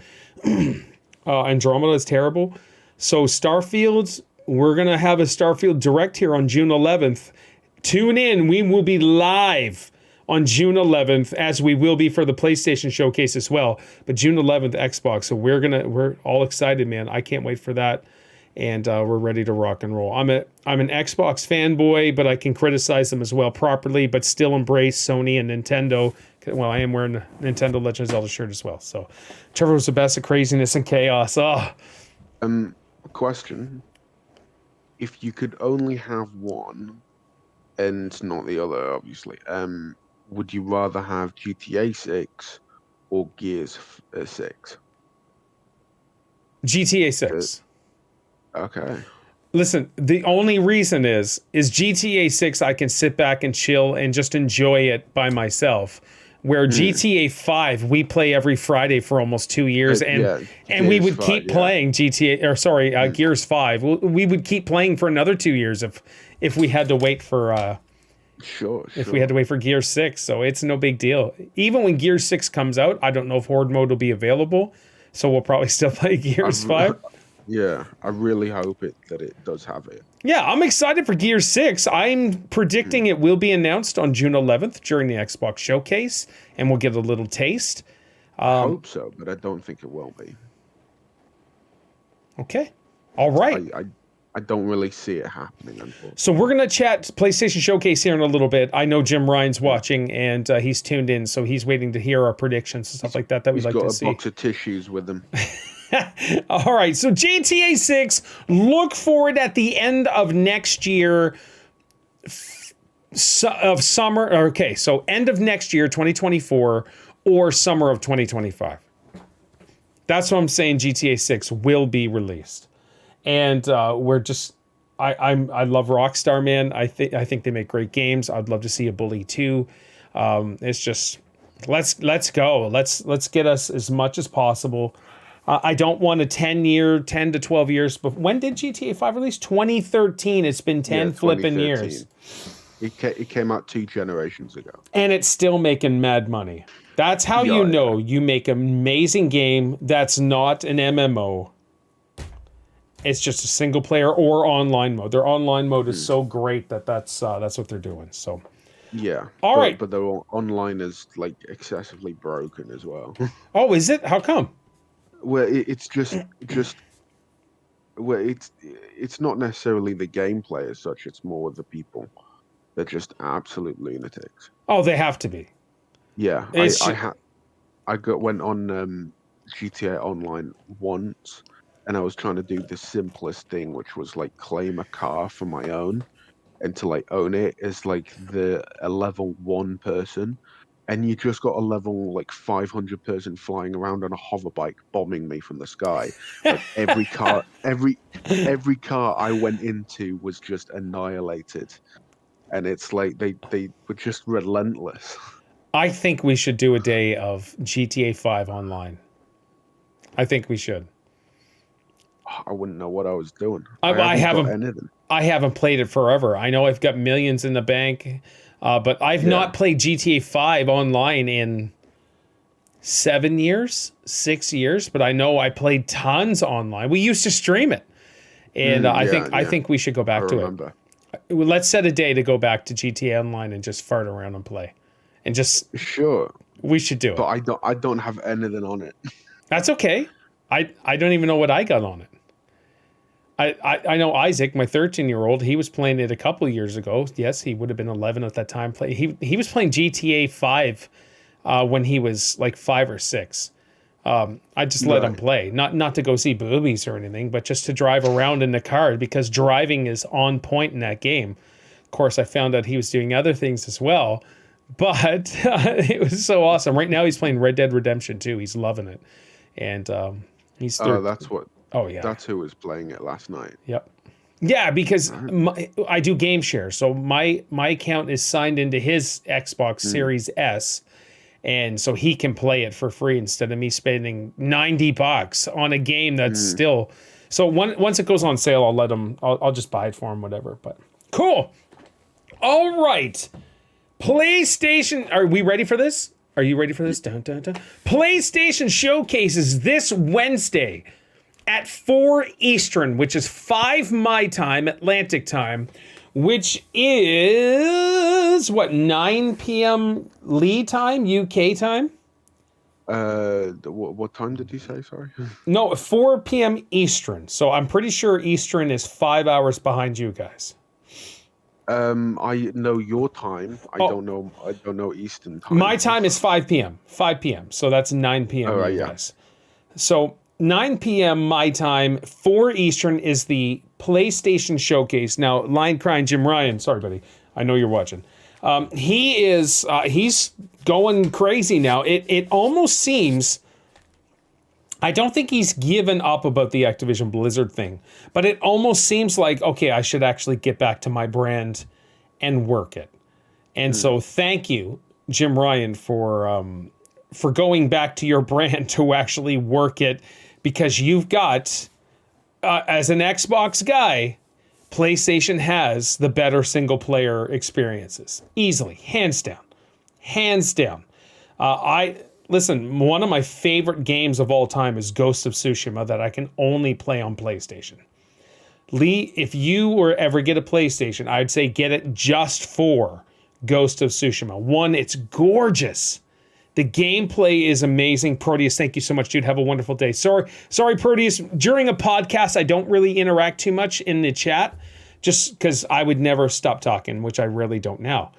Andromeda is terrible. So Starfield, we're going to have a Starfield Direct here on June 11th. Tune in. We will be live on June 11th, as we will be for the PlayStation Showcase as well. But June 11th, Xbox. So we're all excited, man. I can't wait for that. And we're ready to rock and roll. I'm an Xbox fanboy, but I can criticize them as well properly, but still embrace Sony and Nintendo. Well, I am wearing a Nintendo Legend of Zelda shirt as well. So Trevor was the best of craziness and chaos. Question. If you could only have one and not the other, obviously, would you rather have GTA 6 or Gears 6? GTA 6. Okay. Listen, the only reason is GTA 6 I can sit back and chill and just enjoy it by myself. Where GTA 5 we play every Friday for almost 2 years, and we would keep playing Gears 5. We would keep playing for another 2 years if we had to wait for if we had to wait for Gears 6. So it's no big deal. Even when Gears 6 comes out, I don't know if Horde mode will be available, so we'll probably still play Gears 5. Yeah, I really hope that it does have it. Yeah, I'm excited for Gears 6. I'm predicting it will be announced on June 11th during the Xbox Showcase, and we'll get a little taste. I hope so, but I don't think it will be. Okay. All right. I don't really see it happening, unfortunately. So we're going to chat PlayStation Showcase here in a little bit. I know Jim Ryan's watching, and he's tuned in, so he's waiting to hear our predictions and stuff like that we'd like to see. He's got a box of tissues with him. All right, so GTA 6, look for it at the end of next year, of summer. Okay, so end of next year, 2024, or summer of 2025. That's what I'm saying. GTA 6 will be released, and we're just. I love Rockstar, man. I think they make great games. I'd love to see a Bully 2. It's just let's go. Let's get us as much as possible. I don't want a 10 to 12 years. But when did GTA 5 release? 2013. It's been 10 flipping years. It came out 2 generations ago. And it's still making mad money. That's how you know you make an amazing game that's not an MMO. It's just a single player or online mode. Their online mode is so great that's what they're doing. So yeah. All right. But their online is like excessively broken as well. Oh, is it? How come? Well, it's it's not necessarily the gameplay as such. It's more the people. They're just absolute lunatics. Oh, they have to be. Yeah, I went on GTA Online once, and I was trying to do the simplest thing, which was like claim a car for my own, and to like own it as like a level 1 person. And you just got a level like 500 person flying around on a hover bike, bombing me from the sky. Like every car I went into was just annihilated, and it's like they were just relentless. I think we should do a day of GTA 5 online. I think we should. I wouldn't know what I was doing. I haven't got haven't anything. I haven't played it forever. I know I've got millions in the bank, but I've not played GTA 5 online in 7 years, 6 years. But I know I played tons online. We used to stream it, and I think we should go back to it. Let's set a day to go back to GTA Online and just fart around and play, and just Sure. we should do it. But I don't have anything on it. That's okay. I don't even know what I got on it. I know Isaac, my 13-year-old, he was playing it a couple of years ago. Yes, he would have been 11 at that time. He was playing GTA 5 when he was like 5 or 6. I just let him play, not to go see boobies or anything, but just to drive around in the car because driving is on point in that game. Of course, I found out he was doing other things as well, but it was so awesome. Right now, he's playing Red Dead Redemption 2. He's loving it, and he's. That's what. Oh yeah, that's who was playing it last night. Yep. Yeah, because I do game share, so my account is signed into his Xbox Series S, and so he can play it for free instead of me spending $90 on a game that's still. So once it goes on sale, I'll let him. I'll just buy it for him, whatever. But cool. All right, PlayStation. Are we ready for this? Are you ready for this? Dun, dun, dun. PlayStation showcases this Wednesday at 4 Eastern, which is 5 my time, Atlantic time, which is, 9 p.m. Lee time, UK time? What time did you say, sorry? No, 4 p.m. Eastern. So I'm pretty sure Eastern is 5 hours behind you guys. I know your time. I don't know Eastern time. My time is 5 p.m. 5 p.m. So that's 9 p.m. All right, you guys. So 9 p.m. my time, 4 Eastern is the PlayStation Showcase. Now, Lion Crying Jim Ryan, sorry, buddy, I know you're watching. He's going crazy now. It almost seems, I don't think he's given up about the Activision Blizzard thing, but it almost seems like, okay, I should actually get back to my brand and work it. And so thank you, Jim Ryan, for going back to your brand to actually work it. Because you've got, as an Xbox guy, PlayStation has the better single-player experiences. Easily. Hands down. Hands down. Listen, one of my favorite games of all time is Ghost of Tsushima that I can only play on PlayStation. Lee, if you were ever get a PlayStation, I'd say get it just for Ghost of Tsushima. One, it's gorgeous. The gameplay is amazing. Proteus, thank you so much, dude. Have a wonderful day. Sorry, Proteus. During a podcast, I don't really interact too much in the chat, just because I would never stop talking, which I really don't now.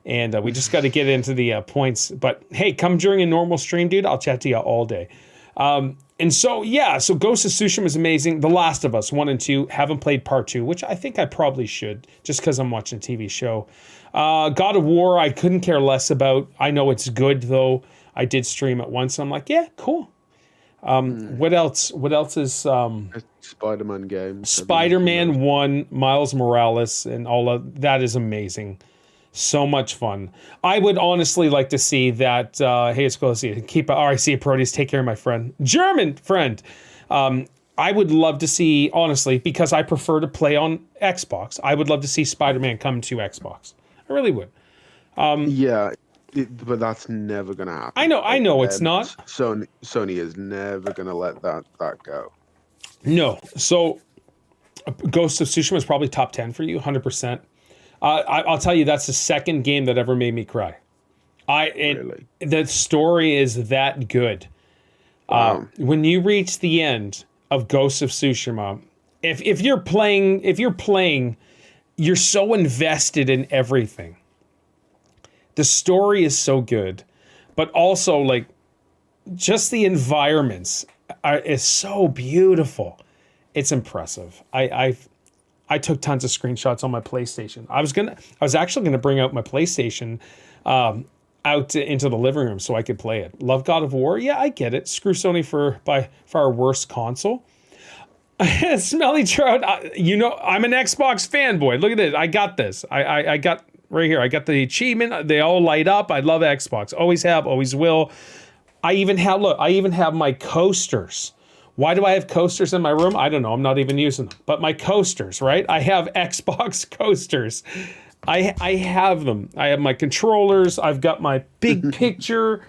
And we just got to get into the points. But hey, come during a normal stream, dude. I'll chat to you all day. And so, yeah, so Ghost of Tsushima is amazing. The Last of Us 1 and 2. Haven't played part 2, which I think I probably should, just because I'm watching a TV show. God of War, I couldn't care less about. I know it's good, though. I did stream it once. I'm like, yeah, cool. What else? What else is... Spider-Man games. Spider-Man 1, Miles Morales, and all of that is amazing. So much fun. I would honestly like to see that. Hey, it's cool to see you. Keep RIC Proteus. Take care, my friend. German friend. I would love to see, honestly, because I prefer to play on Xbox, I would love to see Spider-Man come to Xbox. I really would. But that's never going to happen. I know it's not. Sony is never going to let that go. No. So, Ghost of Tsushima is probably top 10 for you, 100%. I'll tell you, that's the second game that ever made me cry. Really? The story is that good. Wow. When you reach the end of Ghost of Tsushima, if you're playing, you're so invested in everything. The story is so good, but also like just the environments is so beautiful. It's impressive. I took tons of screenshots on my PlayStation. I was actually gonna bring out my PlayStation out into the living room so I could play it. Love God of War? Yeah, I get it. Screw Sony for our worst console. Smelly Trout, I'm an Xbox fanboy. Look at this. I got this. I got right here. I got the achievement. They all light up. I love Xbox. Always have, always will. I even have my coasters. Why do I have coasters in my room? I don't know. I'm not even using them. But my coasters, right? I have Xbox coasters. I have them. I have my controllers. I've got my big picture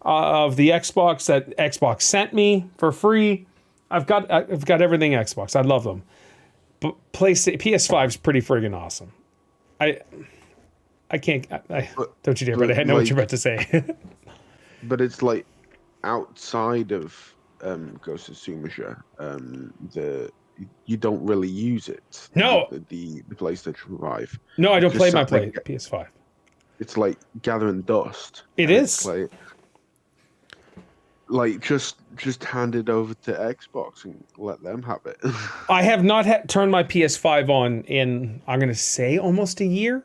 of the Xbox that Xbox sent me for free. I've got everything Xbox. I love them. But PS5 is pretty friggin' awesome. I can't. Don't you dare! But I know what you're about to say. But it's like outside of Ghost of Tsushima, you don't really use it. No, the PlayStation 5. No, I don't play my PS5. It's like gathering dust. It is. Like just hand it over to Xbox and let them have it. I have not turned my PS5 on in, I'm going to say, almost a year.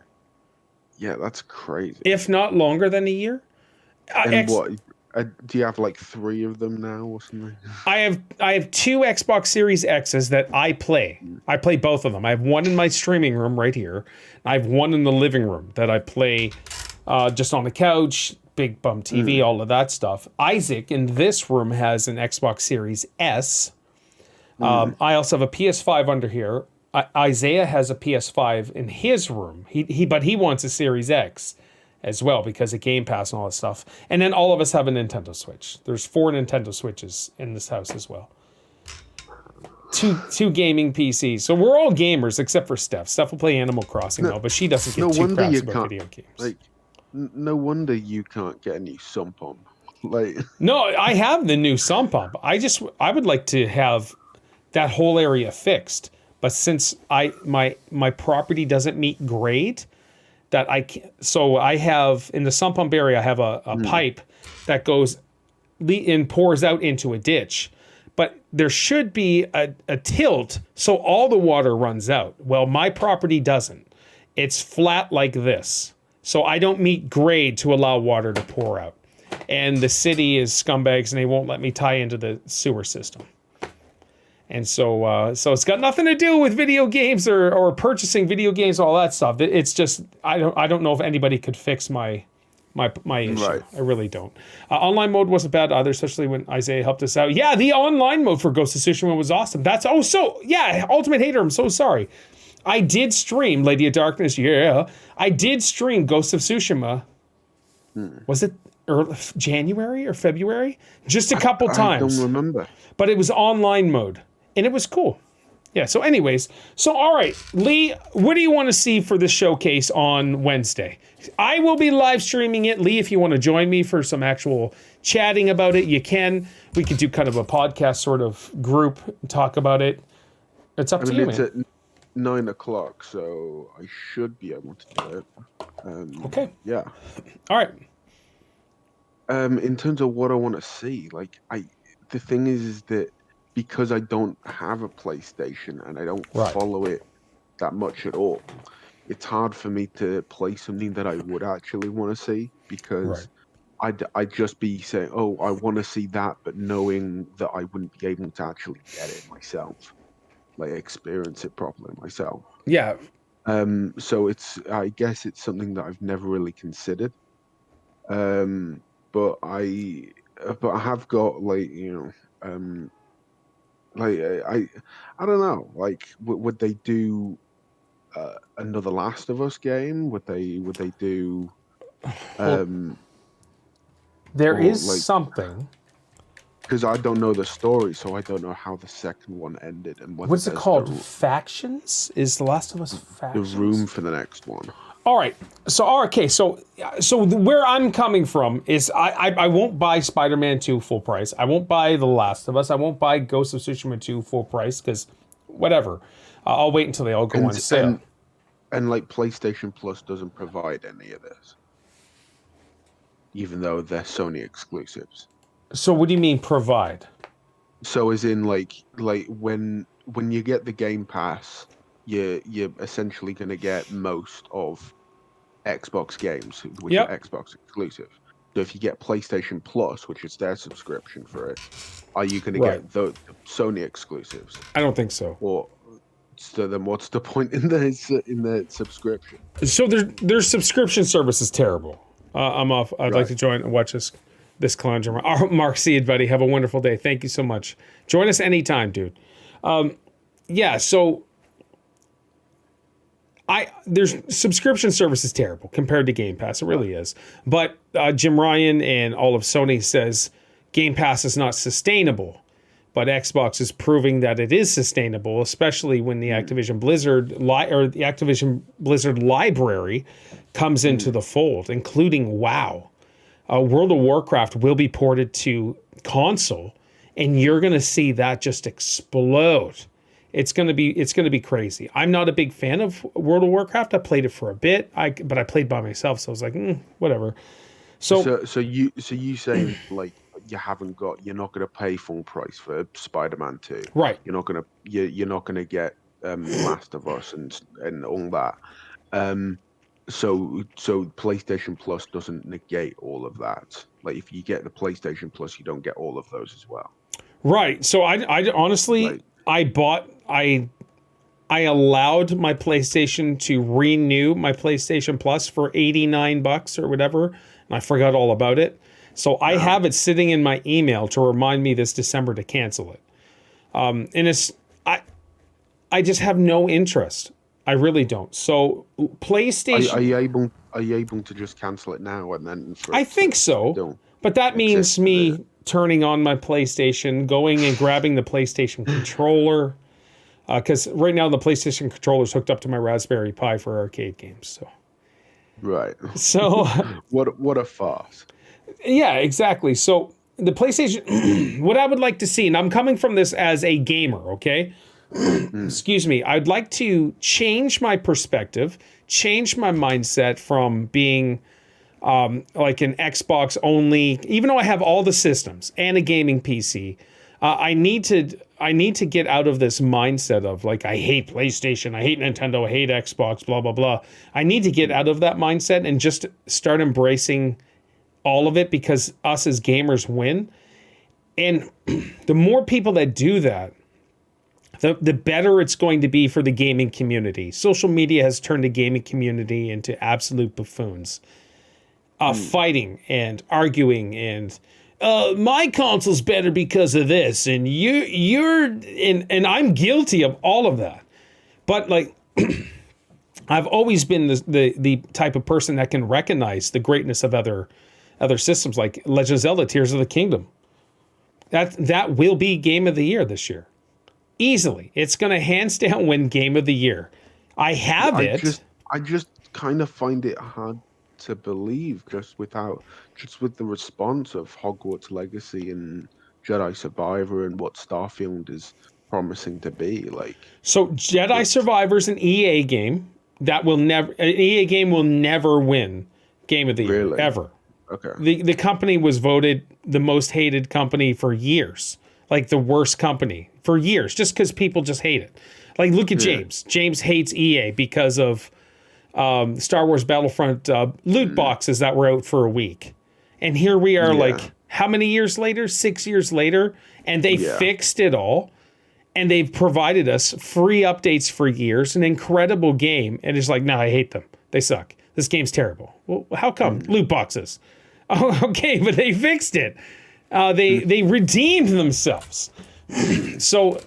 Yeah, that's crazy. If not longer than a year. And what? Do you have like 3 of them now or something? I have 2 Xbox Series X's that I play. I play both of them. I have one in my streaming room right here. I have one in the living room that I play just on the couch, big bum TV, all of that stuff. Isaac in this room has an Xbox Series S. I also have a PS5 under here. Isaiah has a PS5 in his room. But he wants a Series X as well because of Game Pass and all that stuff. And then all of us have a Nintendo Switch. There's 4 Nintendo Switches in this house as well. Two gaming PCs. So we're all gamers except for Steph. Steph will play Animal Crossing now, but she doesn't give two craps about video games. Like, no wonder you can't get a new sump pump. Like, no, I have the new sump pump. I would like to have that whole area fixed. But since my property doesn't meet grade, that I can't. So I have in the sump pump area, I have a pipe that goes and pours out into a ditch. But there should be a tilt so all the water runs out. Well, my property doesn't. It's flat like this. So I don't meet grade to allow water to pour out. And the city is scumbags and they won't let me tie into the sewer system. And so it's got nothing to do with video games or purchasing video games, all that stuff. It's just I don't know if anybody could fix my issue. Right. I really don't. Online mode wasn't bad either, especially when Isaiah helped us out. Yeah, the online mode for Ghost of Tsushima was awesome. Ultimate Hater, I'm so sorry. I did stream Lady of Darkness. Yeah, I did stream Ghost of Tsushima. Was it January or February? Just a couple times. I don't remember. But it was online mode, and it was cool. Yeah, so anyways. So, all right, Lee, what do you want to see for this showcase on Wednesday? I will be live streaming it. Lee, if you want to join me for some actual chatting about it, you can. We could do kind of a podcast sort of group, talk about it. It's up to you, it's man. At 9 o'clock, so I should be able to do it. Okay. Yeah. All right. In terms of what I want to see, the thing is that because I don't have a PlayStation and I don't follow it that much at all, it's hard for me to play something that I would actually want to see because I'd just be saying, oh, I want to see that, but knowing that I wouldn't be able to actually get it myself, like experience it properly myself. Yeah. So I guess it's something that I've never really considered. But I have got I don't know. Like, would they do another Last of Us game? Would they do? There is something. Because I don't know the story, so I don't know how the second one ended and what's it called? Factions? Is The Last of Us Factions? The room for the next one. All right. So where I'm coming from is I won't buy Spider-Man 2 full price. I won't buy The Last of Us. I won't buy Ghost of Tsushima 2 full price because whatever. I'll wait until they all go on sale. And like PlayStation Plus doesn't provide any of this, even though they're Sony exclusives. So what do you mean provide? So as in like when you get the Game Pass, you're essentially going to get most of Xbox games, which are Xbox exclusive. So if you get PlayStation Plus, which is their subscription for it, are you going to get the Sony exclusives? I don't think so. Or so then what's the point in the subscription? So their subscription service is terrible. I'm off. I'd like to join and watch this this conundrum. Mark, see you, buddy. Have a wonderful day. Thank you so much. Join us anytime, dude. Yeah, so there's subscription service is terrible compared to Game Pass. It really is. But Jim Ryan and all of Sony says Game Pass is not sustainable. But Xbox is proving that it is sustainable, especially when the Activision Blizzard library comes into the fold, including WoW. World of Warcraft will be ported to console, and you're going to see that just explode. It's going to be crazy. I'm not a big fan of World of Warcraft. I played it for a bit, but I played by myself, so I was like, whatever. So you saying like you're not going to pay full price for Spider-Man 2. Right. You're not going to get Last of Us and all that. So PlayStation Plus doesn't negate all of that. Like if you get the PlayStation Plus, you don't get all of those as well. Right. So I honestly, I allowed my PlayStation to renew my PlayStation Plus for $89 or whatever, and I forgot all about it. So I have it sitting in my email to remind me this December to cancel it. And I just have no interest. I really don't. So PlayStation. Are you able to just cancel it now and then? I think so. But that means me turning on my PlayStation, going and grabbing the PlayStation controller. Because right now the PlayStation controller is hooked up to my Raspberry Pi for arcade games. So. Right. So. what a farce. Yeah, exactly. So the PlayStation, what I would like to see, and I'm coming from this as a gamer, okay? Excuse me. I'd like to change my perspective, change my mindset from being like an Xbox only, even though I have all the systems and a gaming PC. I need to get out of this mindset of like, I hate PlayStation, I hate Nintendo, I hate Xbox, blah, blah, blah. I need to get out of that mindset and just start embracing all of it because us as gamers win. And the more people that do that, the better it's going to be for the gaming community. Social media has turned the gaming community into absolute buffoons. Fighting and arguing and my console's better because of this, and and I'm guilty of all of that. But like I've always been the type of person that can recognize the greatness of other systems like Legend of Zelda Tears of the Kingdom. That will be Game of the Year this year. Easily. It's going to hands down win Game of the Year. I just kind of find it hard to believe just with the response of Hogwarts Legacy and Jedi Survivor and what Starfield is promising to be like. So Jedi Survivor's an EA game that an EA game will never win Game of the Year ever. Okay. The company was voted the most hated company for years, like the worst company for years, just because people just hate it. Like look at James. James hates EA because of Star Wars Battlefront loot boxes that were out for a week. And here we are like, how many years later? 6 years later. And they fixed it all. And they've provided us free updates for years, an incredible game. And it's like, no, I hate them. They suck. This game's terrible. Well, how come? Loot boxes. Oh, okay, but they fixed it. They redeemed themselves. So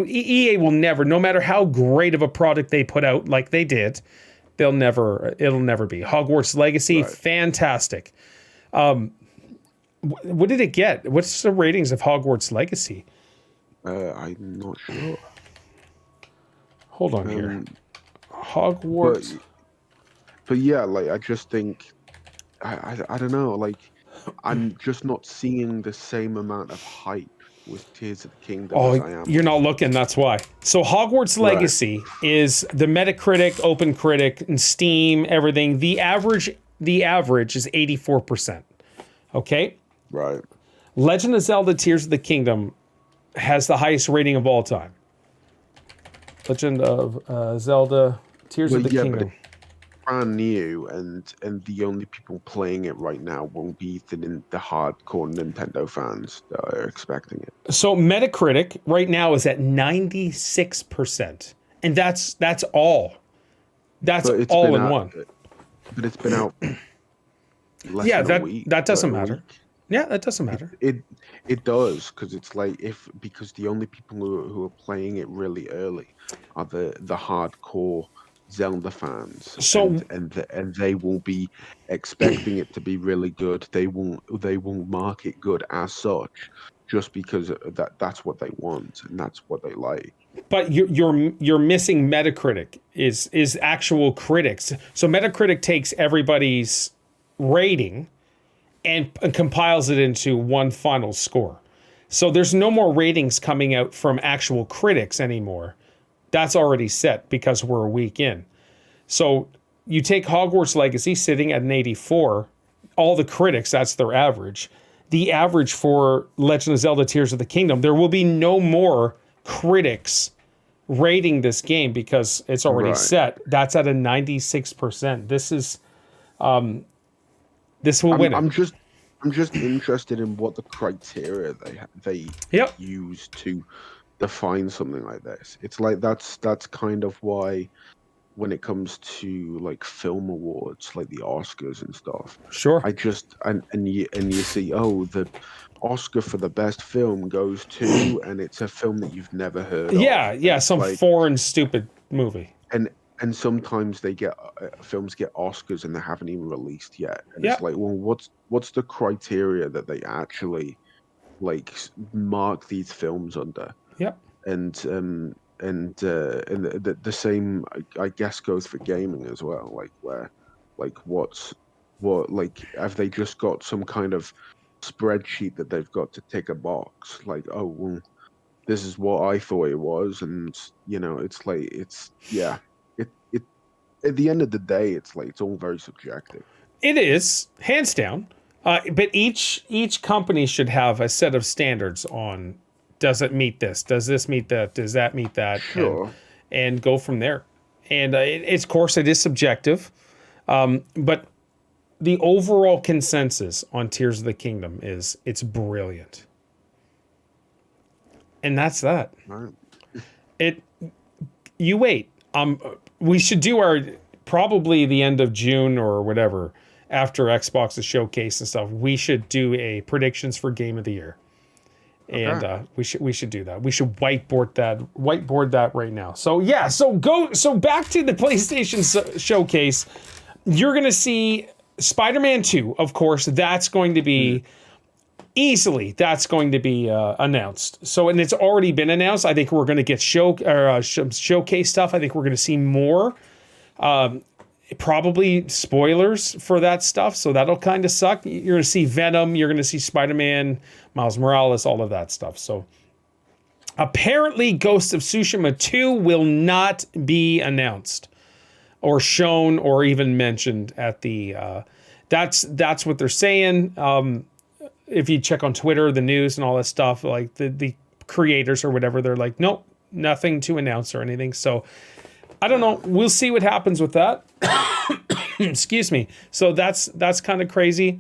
EA will never, no matter how great of a product they put out like they did, it'll never be. Hogwarts Legacy, fantastic. What did it get? What's the ratings of Hogwarts Legacy? I'm not sure. Hold on here. Hogwarts. But yeah, like I just think, I don't know, like I'm just not seeing the same amount of hype with Tears of the Kingdom as I am. You're not looking, that's why. So Hogwarts Legacy is the Metacritic, OpenCritic, and Steam, everything. The average is 84%. Okay? Right. Legend of Zelda Tears of the Kingdom has the highest rating of all time. Legend of Zelda Tears of the Kingdom. Brand new, and the only people playing it right now won't be the hardcore Nintendo fans that are expecting it. So Metacritic right now is at 96%, and that's all. That's all in one. But it's been out less than a week. That doesn't matter. Yeah, that doesn't matter. It does, because it's like, because the only people who are playing it really early are the hardcore Zelda fans, So and they will be expecting it to be really good. They won't mark it good as such, just because that's what they want and that's what they like. but you're missing Metacritic is actual critics. So Metacritic takes everybody's rating and compiles it into one final score. So there's no more ratings coming out from actual critics anymore. That's already set because we're a week in. So you take Hogwarts Legacy sitting at an 84, all the critics, that's their average. The average for Legend of Zelda Tears of the Kingdom, there will be no more critics rating this game because it's already Right. set. That's at a 96%. This will win it. I'm just interested in what the criteria they Yep. use to define something like this. It's like that's kind of why, when it comes to like film awards, like the Oscars and stuff, Sure. I just and you see, oh, the Oscar for the best film goes to, and it's a film that you've never heard of. Yeah, some Like, foreign stupid movie. and sometimes they get films get Oscars and they haven't even released yet, and Yeah. it's like, well, what's the criteria that they actually like mark these films under? Yep. And the same, I guess, goes for gaming as well. Like, where, like, what like, have they just got some kind of spreadsheet that they've got to tick a box? Like, oh, well, this is what I thought it was, and it's like, it at the end of the day, it's like, it's all very subjective. It is, hands down. But each company should have a set of standards on, does it meet this? Does this meet that? Does that meet that? Sure. And go from there. And it's, of course, it is subjective. But the overall consensus on Tears of the Kingdom is it's brilliant. And that's that. Right. You wait. We should do our, probably the end of June or whatever, after Xbox's showcase and stuff. We should do a predictions for Game of the Year. And we should do that. We should whiteboard that right now. So yeah, so back to the PlayStation showcase. You're gonna see Spider-Man 2, of course. That's going to be that's going to be announced. So, and it's already been announced. I think we're going to get showcase stuff. I think we're going to see more. Probably spoilers for that stuff, so that'll kind of suck. You're going to see Venom, you're going to see Spider-Man, Miles Morales, all of that stuff. So apparently Ghost of Tsushima 2 will not be announced or shown or even mentioned at the that's what they're saying. If you check on Twitter, the news and all that stuff, like the creators or whatever, they're like, nope, nothing to announce or anything. So I don't know. We'll see what happens with that. Excuse me. So that's kind of crazy.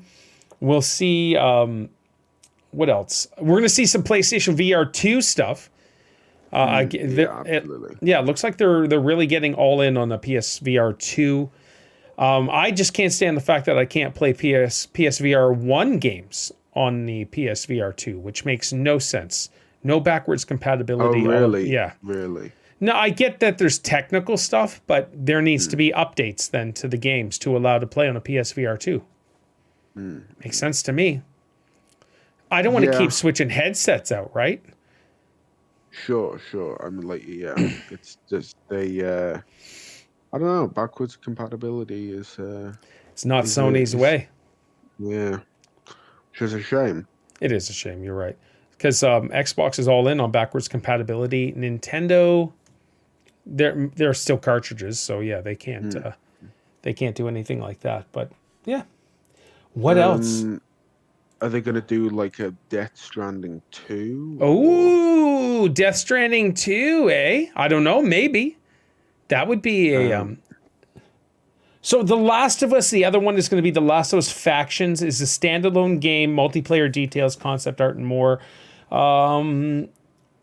We'll see. What else? We're going to see some PlayStation VR 2 stuff. Absolutely. It looks like they're really getting all in on the PSVR 2. I just can't stand the fact that I can't play PSVR 1 games on the PSVR 2, which makes no sense. No backwards compatibility. Oh, really? Yeah. Really? No, I get that there's technical stuff, but there needs to be updates then to the games to allow to play on a PSVR 2. Makes sense to me. I don't want to keep switching headsets out, right? Sure. I mean, like, yeah, it's just I don't know. Backwards compatibility is It's not Sony's way. Yeah, which is a shame. It is a shame. You're right, because Xbox is all in on backwards compatibility. Nintendo, they're still cartridges, so yeah, they can't do anything like that. But yeah, what else? Are they gonna do like a Death Stranding 2? Oh, Death Stranding 2, eh? I don't know. Maybe that would be a. So The Last of Us, the other one is going to be The Last of Us Factions, is a standalone game, multiplayer details, concept art, and more.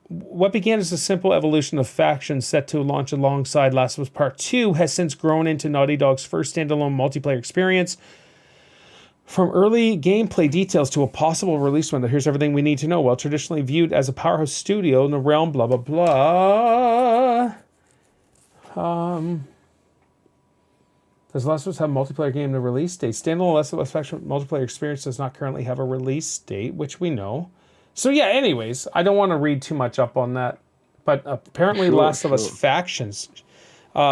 What began as a simple evolution of Factions set to launch alongside Last of Us Part 2 has since grown into Naughty Dog's first standalone multiplayer experience. From early gameplay details to a possible release window, here's everything we need to know. While traditionally viewed as a powerhouse studio in the realm, blah, blah, blah. Does Last of Us have a multiplayer game to release date? Standalone Last of Us Faction multiplayer experience does not currently have a release date, which we know. So yeah, anyways, I don't want to read too much up on that. But apparently Last of Us Factions.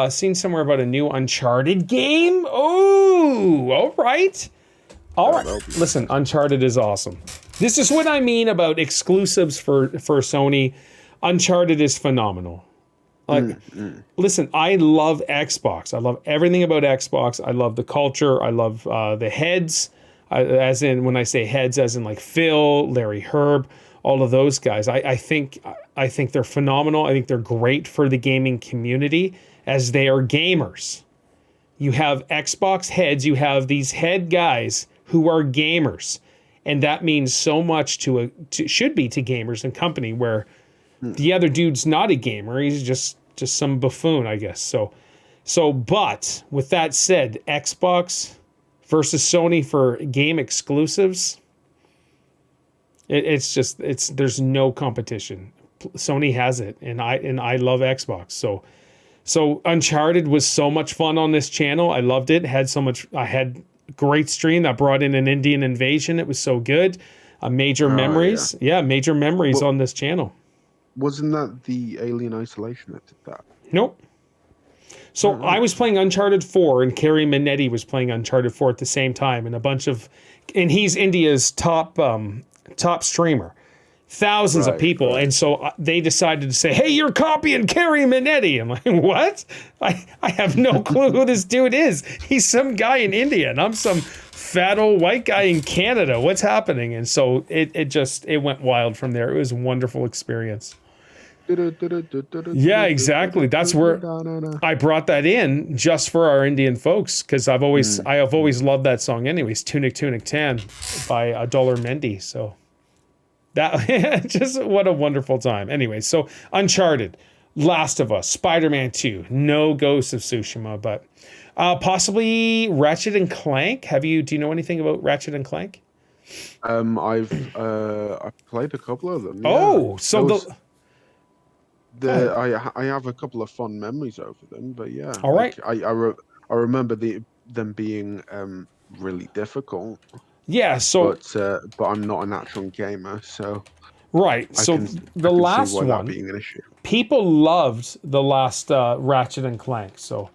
Seen somewhere about a new Uncharted game? Oh, all right. All right. Listen, Uncharted is awesome. This is what I mean about exclusives for Sony. Uncharted is phenomenal. Like, listen, I love Xbox. I love everything about Xbox. I love the culture. I love the heads, as in, when I say heads, as in like Phil, Larry Herb, all of those guys. I think they're phenomenal. I think they're great for the gaming community, as they are gamers. You have Xbox heads. You have these head guys who are gamers, and that means so much should be to gamers and company, where the other dude's not a gamer. He's just some buffoon, I guess. So, but with that said, Xbox versus Sony for game exclusives, there's no competition. Sony has it, and I love Xbox. So Uncharted was so much fun on this channel. I loved it. I had a great stream that brought in an Indian invasion. It was so good. Major memories. Yeah, major memories on this channel. Wasn't that the Alien Isolation that did that? Nope. So I was playing Uncharted 4, and Carrie Minetti was playing Uncharted 4 at the same time, and he's India's top streamer. Thousands of people, and so they decided to say, "Hey, you're copying Carrie Minetti." I'm like, "What? I have no clue who this dude is. He's some guy in India, and I'm some fat old white guy in Canada. What's happening?" And so it went wild from there. It was a wonderful experience. Yeah, exactly. That's where I brought that in just for our Indian folks, because I have always loved that song. Anyways, Tunic Tunic Tan by Dollar Mendy. So that just what a wonderful time. Anyway, so Uncharted, Last of Us, Spider-Man 2, no Ghost of Tsushima, but possibly Ratchet and Clank. Do you know anything about Ratchet and Clank? I've played a couple of them. Yeah. Oh, so I have a couple of fond memories over them, but yeah. All right. I remember them being really difficult. Yeah. So, but I'm not an actual gamer, so. Right. So the last one, being an issue. People loved the last Ratchet and Clank. So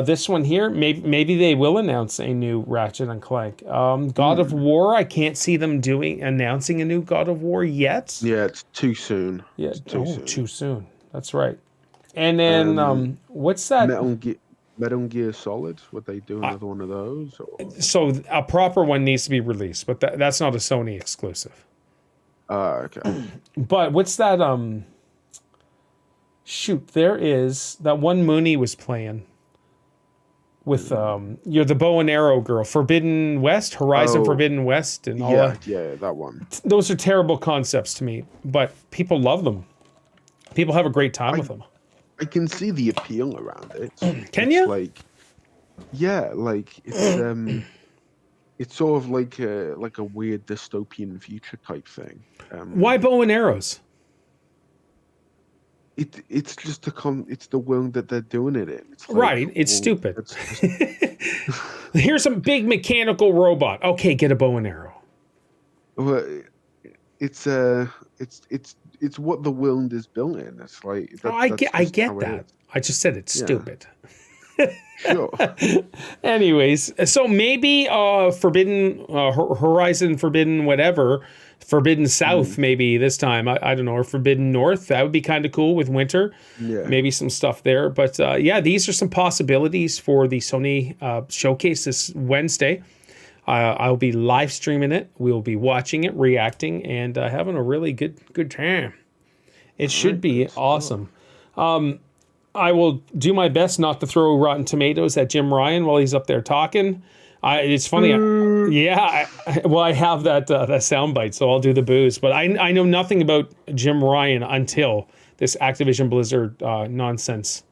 this one here, maybe they will announce a new Ratchet and Clank. God of War, I can't see them announcing a new God of War yet. Yeah, it's too soon. Yeah, too soon. That's right. And then what's that? Metal Gear Solid. Would they do another one of those? Or? So a proper one needs to be released, but that's not a Sony exclusive. Okay. But what's that? Shoot, there is that one Mooney was playing with you're the bow and arrow girl, Forbidden West, Horizon Forbidden West, and all that. Yeah, that one. Those are terrible concepts to me, but people love them. People have a great time with them. I can see the appeal around it. Can you? Like, yeah, like it's it's sort of like a weird dystopian future type thing. Why bow and arrows? It's just it's the world that they're doing it in. It's like, right, it's stupid. Here's a big mechanical robot. Okay, get a bow and arrow. Well, it's what the world is built in. It's like I get that. I just said it's stupid. Sure. Anyways, so maybe Forbidden Horizon, Forbidden whatever, Forbidden South maybe this time. I don't know, or Forbidden North. That would be kind of cool with winter. Yeah. Maybe some stuff there. But these are some possibilities for the Sony showcase this Wednesday. I'll be live streaming it. We'll be watching it, reacting, and having a really good time. It should be awesome. I will do my best not to throw Rotten Tomatoes at Jim Ryan while he's up there talking. It's funny. I have that soundbite, so I'll do the boos. But I know nothing about Jim Ryan until this Activision Blizzard nonsense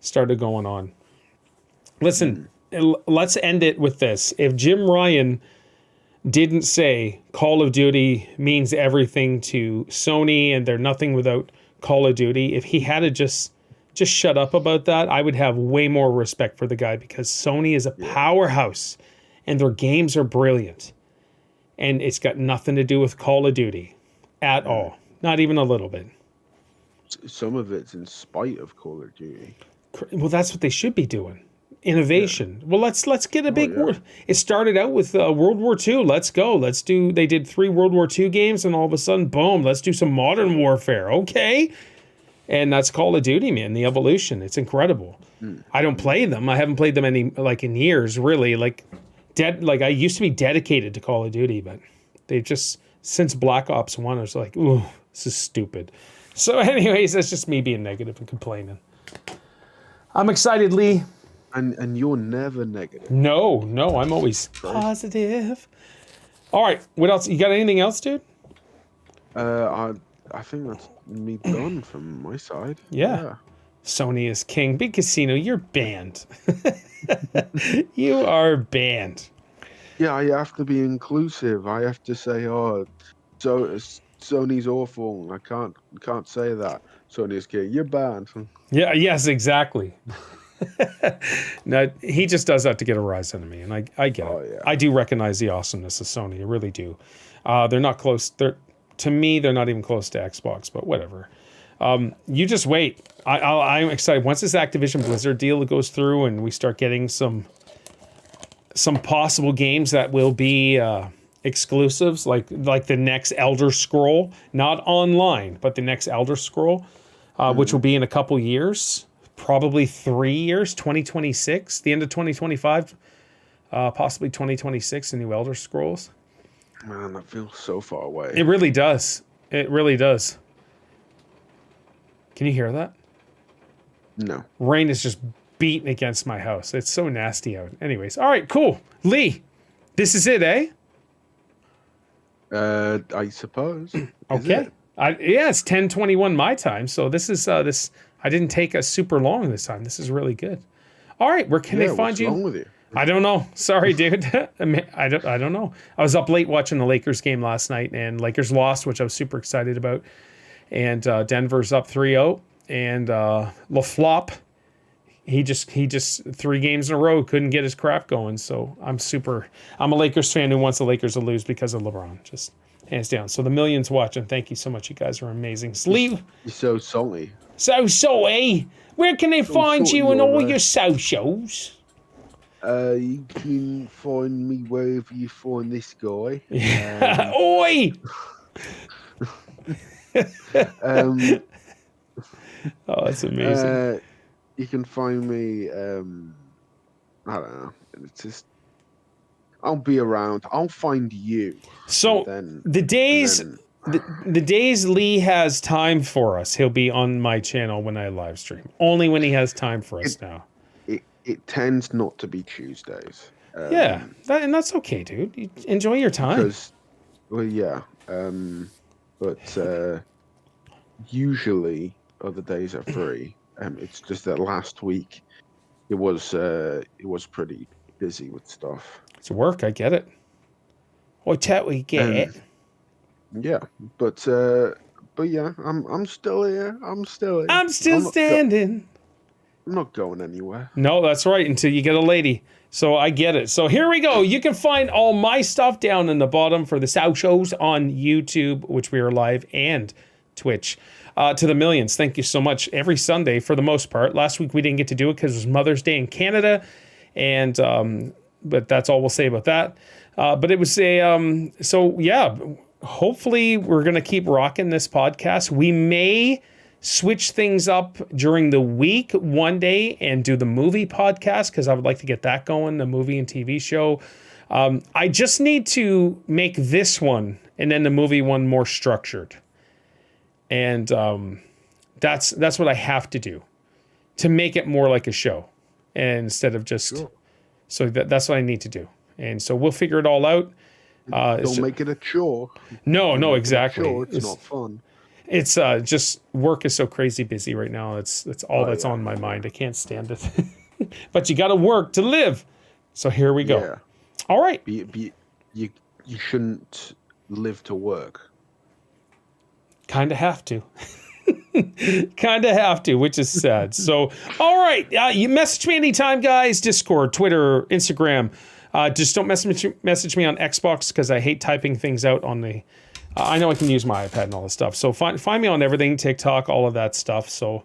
started going on. Listen, let's end it with this. If Jim Ryan didn't say Call of Duty means everything to Sony and they're nothing without Call of Duty, if he had to just shut up about that, I would have way more respect for the guy, because Sony is a powerhouse and their games are brilliant. And it's got nothing to do with Call of Duty at all. Not even a little bit. Some of it's in spite of Call of Duty. Well, that's what they should be doing. Innovation. Well, let's get a big word. It started out with World War II. Let's go. They did 3 World War II games, and all of a sudden, boom, let's do some modern warfare. Okay. And that's Call of Duty, man. The evolution. It's incredible. I don't play them. I haven't played them in years, really. I used to be dedicated to Call of Duty, but they've just, since Black Ops 1, I was like, ooh, this is stupid. So anyways, that's just me being negative and complaining. I'm excited, Lee. And you're never negative. No, I'm always positive. All right, what else? You got anything else, dude? I think that's me done from my side. Yeah. Sony is king. Big Casino, you're banned. You are banned. Yeah, I have to be inclusive. I have to say, Sony's awful. I can't say that. Sony's king. You're banned. Yeah. Yes. Exactly. No, he just does that to get a rise out of me, and I get it. Yeah. I do recognize the awesomeness of Sony. I really do. They're not close. To me, they're not even close to Xbox. But whatever. You just wait. I'm excited once this Activision Blizzard deal goes through, and we start getting some possible games that will be exclusives, like the next Elder Scroll, not online, but the next Elder Scroll, which will be in a couple years, probably 3 years, 2026, the end of 2025, possibly 2026, the new Elder Scrolls. Man, that feels so far away. It really does. It really does. Can you hear that? No. Rain is just beating against my house. It's so nasty out. Anyways, all right, cool. Lee, this is it, eh? I suppose. Okay. It's 10:21 my time. So this is this. I didn't take us super long this time. This is really good. All right, where can they find what's you? wrong with you? I don't know. Sorry, dude. I don't know. I was up late watching the Lakers game last night, and Lakers lost, which I was super excited about. And Denver's up 3-0, and LaFlop, he just 3 games in a row couldn't get his crap going. So I'm a Lakers fan who wants the Lakers to lose because of LeBron, just hands down. So the millions watching, thank you so much. You guys are amazing. Sleeve. You're so salty. So salty. Where can they find you on all your socials? You can find me wherever you find this guy. Oi! Oh, that's amazing. You can find me. I don't know. It's just. I'll be around. I'll find you. So the days Lee has time for us, he'll be on my channel when I live stream. Only when he has time for us now. It tends not to be Tuesdays. And that's okay, dude. You enjoy your time. Because, but usually other days are free. It's just that last week it was pretty busy with stuff. It's work, I get it. I totally get it. Yeah, but yeah, I'm still here. I'm still standing. I'm not going anywhere. No, that's right, until you get a lady. So I get it. So here we go. You can find all my stuff down in the bottom for the South shows on YouTube, which we are live, and Twitch. To the millions, thank you so much. Every Sunday, for the most part. Last week we didn't get to do it because it was Mother's Day in Canada, and but that's all we'll say about that. But it was a so yeah. Hopefully, we're gonna keep rocking this podcast. We may switch things up during the week one day and do the movie podcast, because I would like to get that going, the movie and TV show. I just need to make this one and then the movie one more structured. And that's what I have to do to make it more like a show, and instead of just... Sure. So that's what I need to do. And so we'll figure it all out. Don't make it a chore. No, exactly. It's not fun. It's just work is so crazy busy right now. It's all that's on my mind. I can't stand it. But you got to work to live. So here we go. Yeah. All right. You shouldn't live to work. Kind of have to. Kind of have to, which is sad. So, all right. You message me anytime, guys. Discord, Twitter, Instagram. Just don't message me on Xbox because I hate typing things out on the... I know I can use my iPad and all this stuff. So find me on everything, TikTok, all of that stuff. So,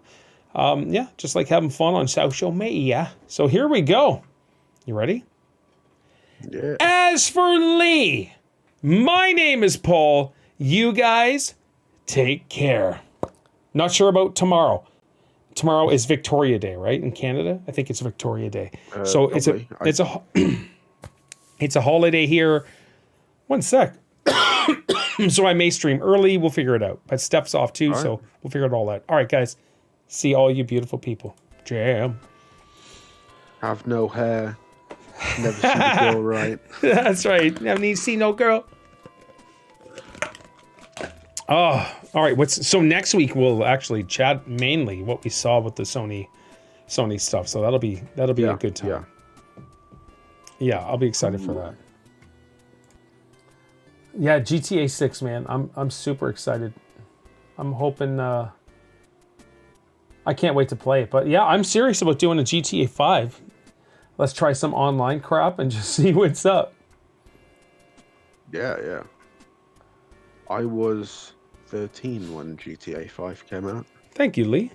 yeah, just like having fun on social media. So here we go. You ready? Yeah. As for Lee, my name is Paul. You guys take care. Not sure about tomorrow. Tomorrow is Victoria Day, right? In Canada, I think it's Victoria Day. So probably. it's a holiday here. One sec. So I may stream early. We'll figure it out. But Steph's off too, All so right. we'll figure it all out. All right, guys. See all you beautiful people. Jam. Have no hair. Never see the girl right. That's right. Never need to see no girl. Oh, all right. So next week we'll actually chat mainly what we saw with the Sony stuff. So that'll be a good time. Yeah, I'll be excited for that. Yeah, GTA 6, man. I'm super excited. I'm hoping I can't wait to play it. But yeah, I'm serious about doing a GTA 5. Let's try some online crap and just see what's up. Yeah. I was 13 when GTA 5 came out. Thank you, Lee.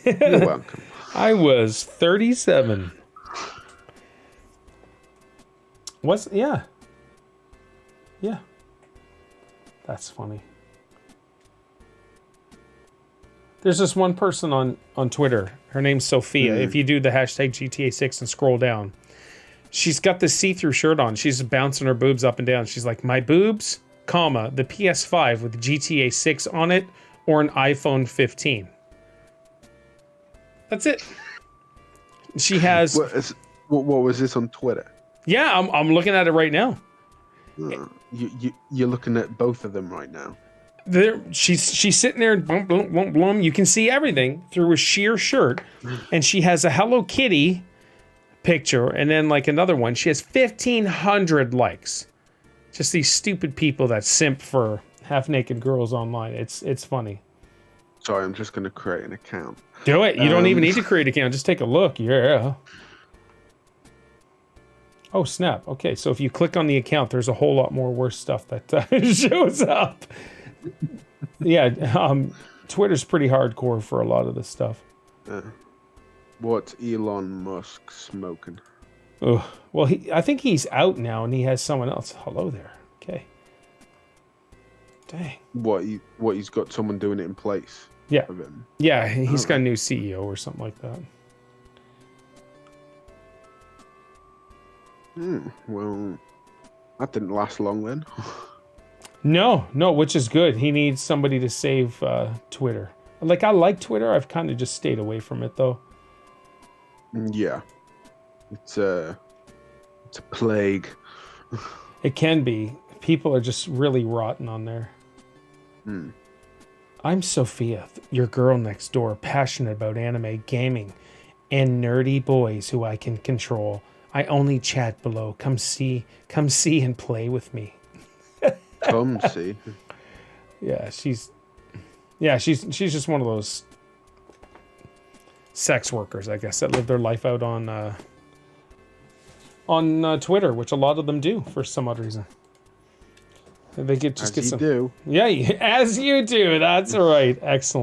You're welcome. I was 37. Yeah. That's funny. There's this one person on Twitter. Her name's Sophia. If you do the hashtag GTA 6 and scroll down, she's got this see-through shirt on. She's bouncing her boobs up and down. She's like, my boobs, comma, the PS5 with GTA 6 on it or an iPhone 15. That's it. She has... What was this on Twitter? Yeah, I'm looking at it right now. You're looking at both of them right now. She's sitting there, blum, blum, blum, blum. You can see everything through a sheer shirt, and she has a Hello Kitty picture, and then like another one. She has 1,500 likes. Just these stupid people that simp for half-naked girls online. It's funny. Sorry, I'm just gonna create an account. Do it. You don't even need to create an account. Just take a look. Yeah. Oh, snap. Okay, so if you click on the account, there's a whole lot more worse stuff that shows up. Yeah, Twitter's pretty hardcore for a lot of this stuff. What's Elon Musk smoking? Ugh. Well, I think he's out now, and he has someone else. Hello there. Okay. Dang. He's got someone doing it in place Yeah. of him? Yeah, he's got a new CEO or something like that. Well, that didn't last long then. No, which is good. He needs somebody to save Twitter. Like, I like Twitter. I've kind of just stayed away from it, though. Yeah. It's a plague. It can be. People are just really rotten on there. I'm Sophia, your girl next door, passionate about anime, gaming, and nerdy boys who I can control. I only chat below. Come see and play with me. Come see. Yeah, she's just one of those sex workers, I guess, that live their life out on Twitter, which a lot of them do for some odd reason. They get some. Do. Yeah, as you do. That's right. Excellent.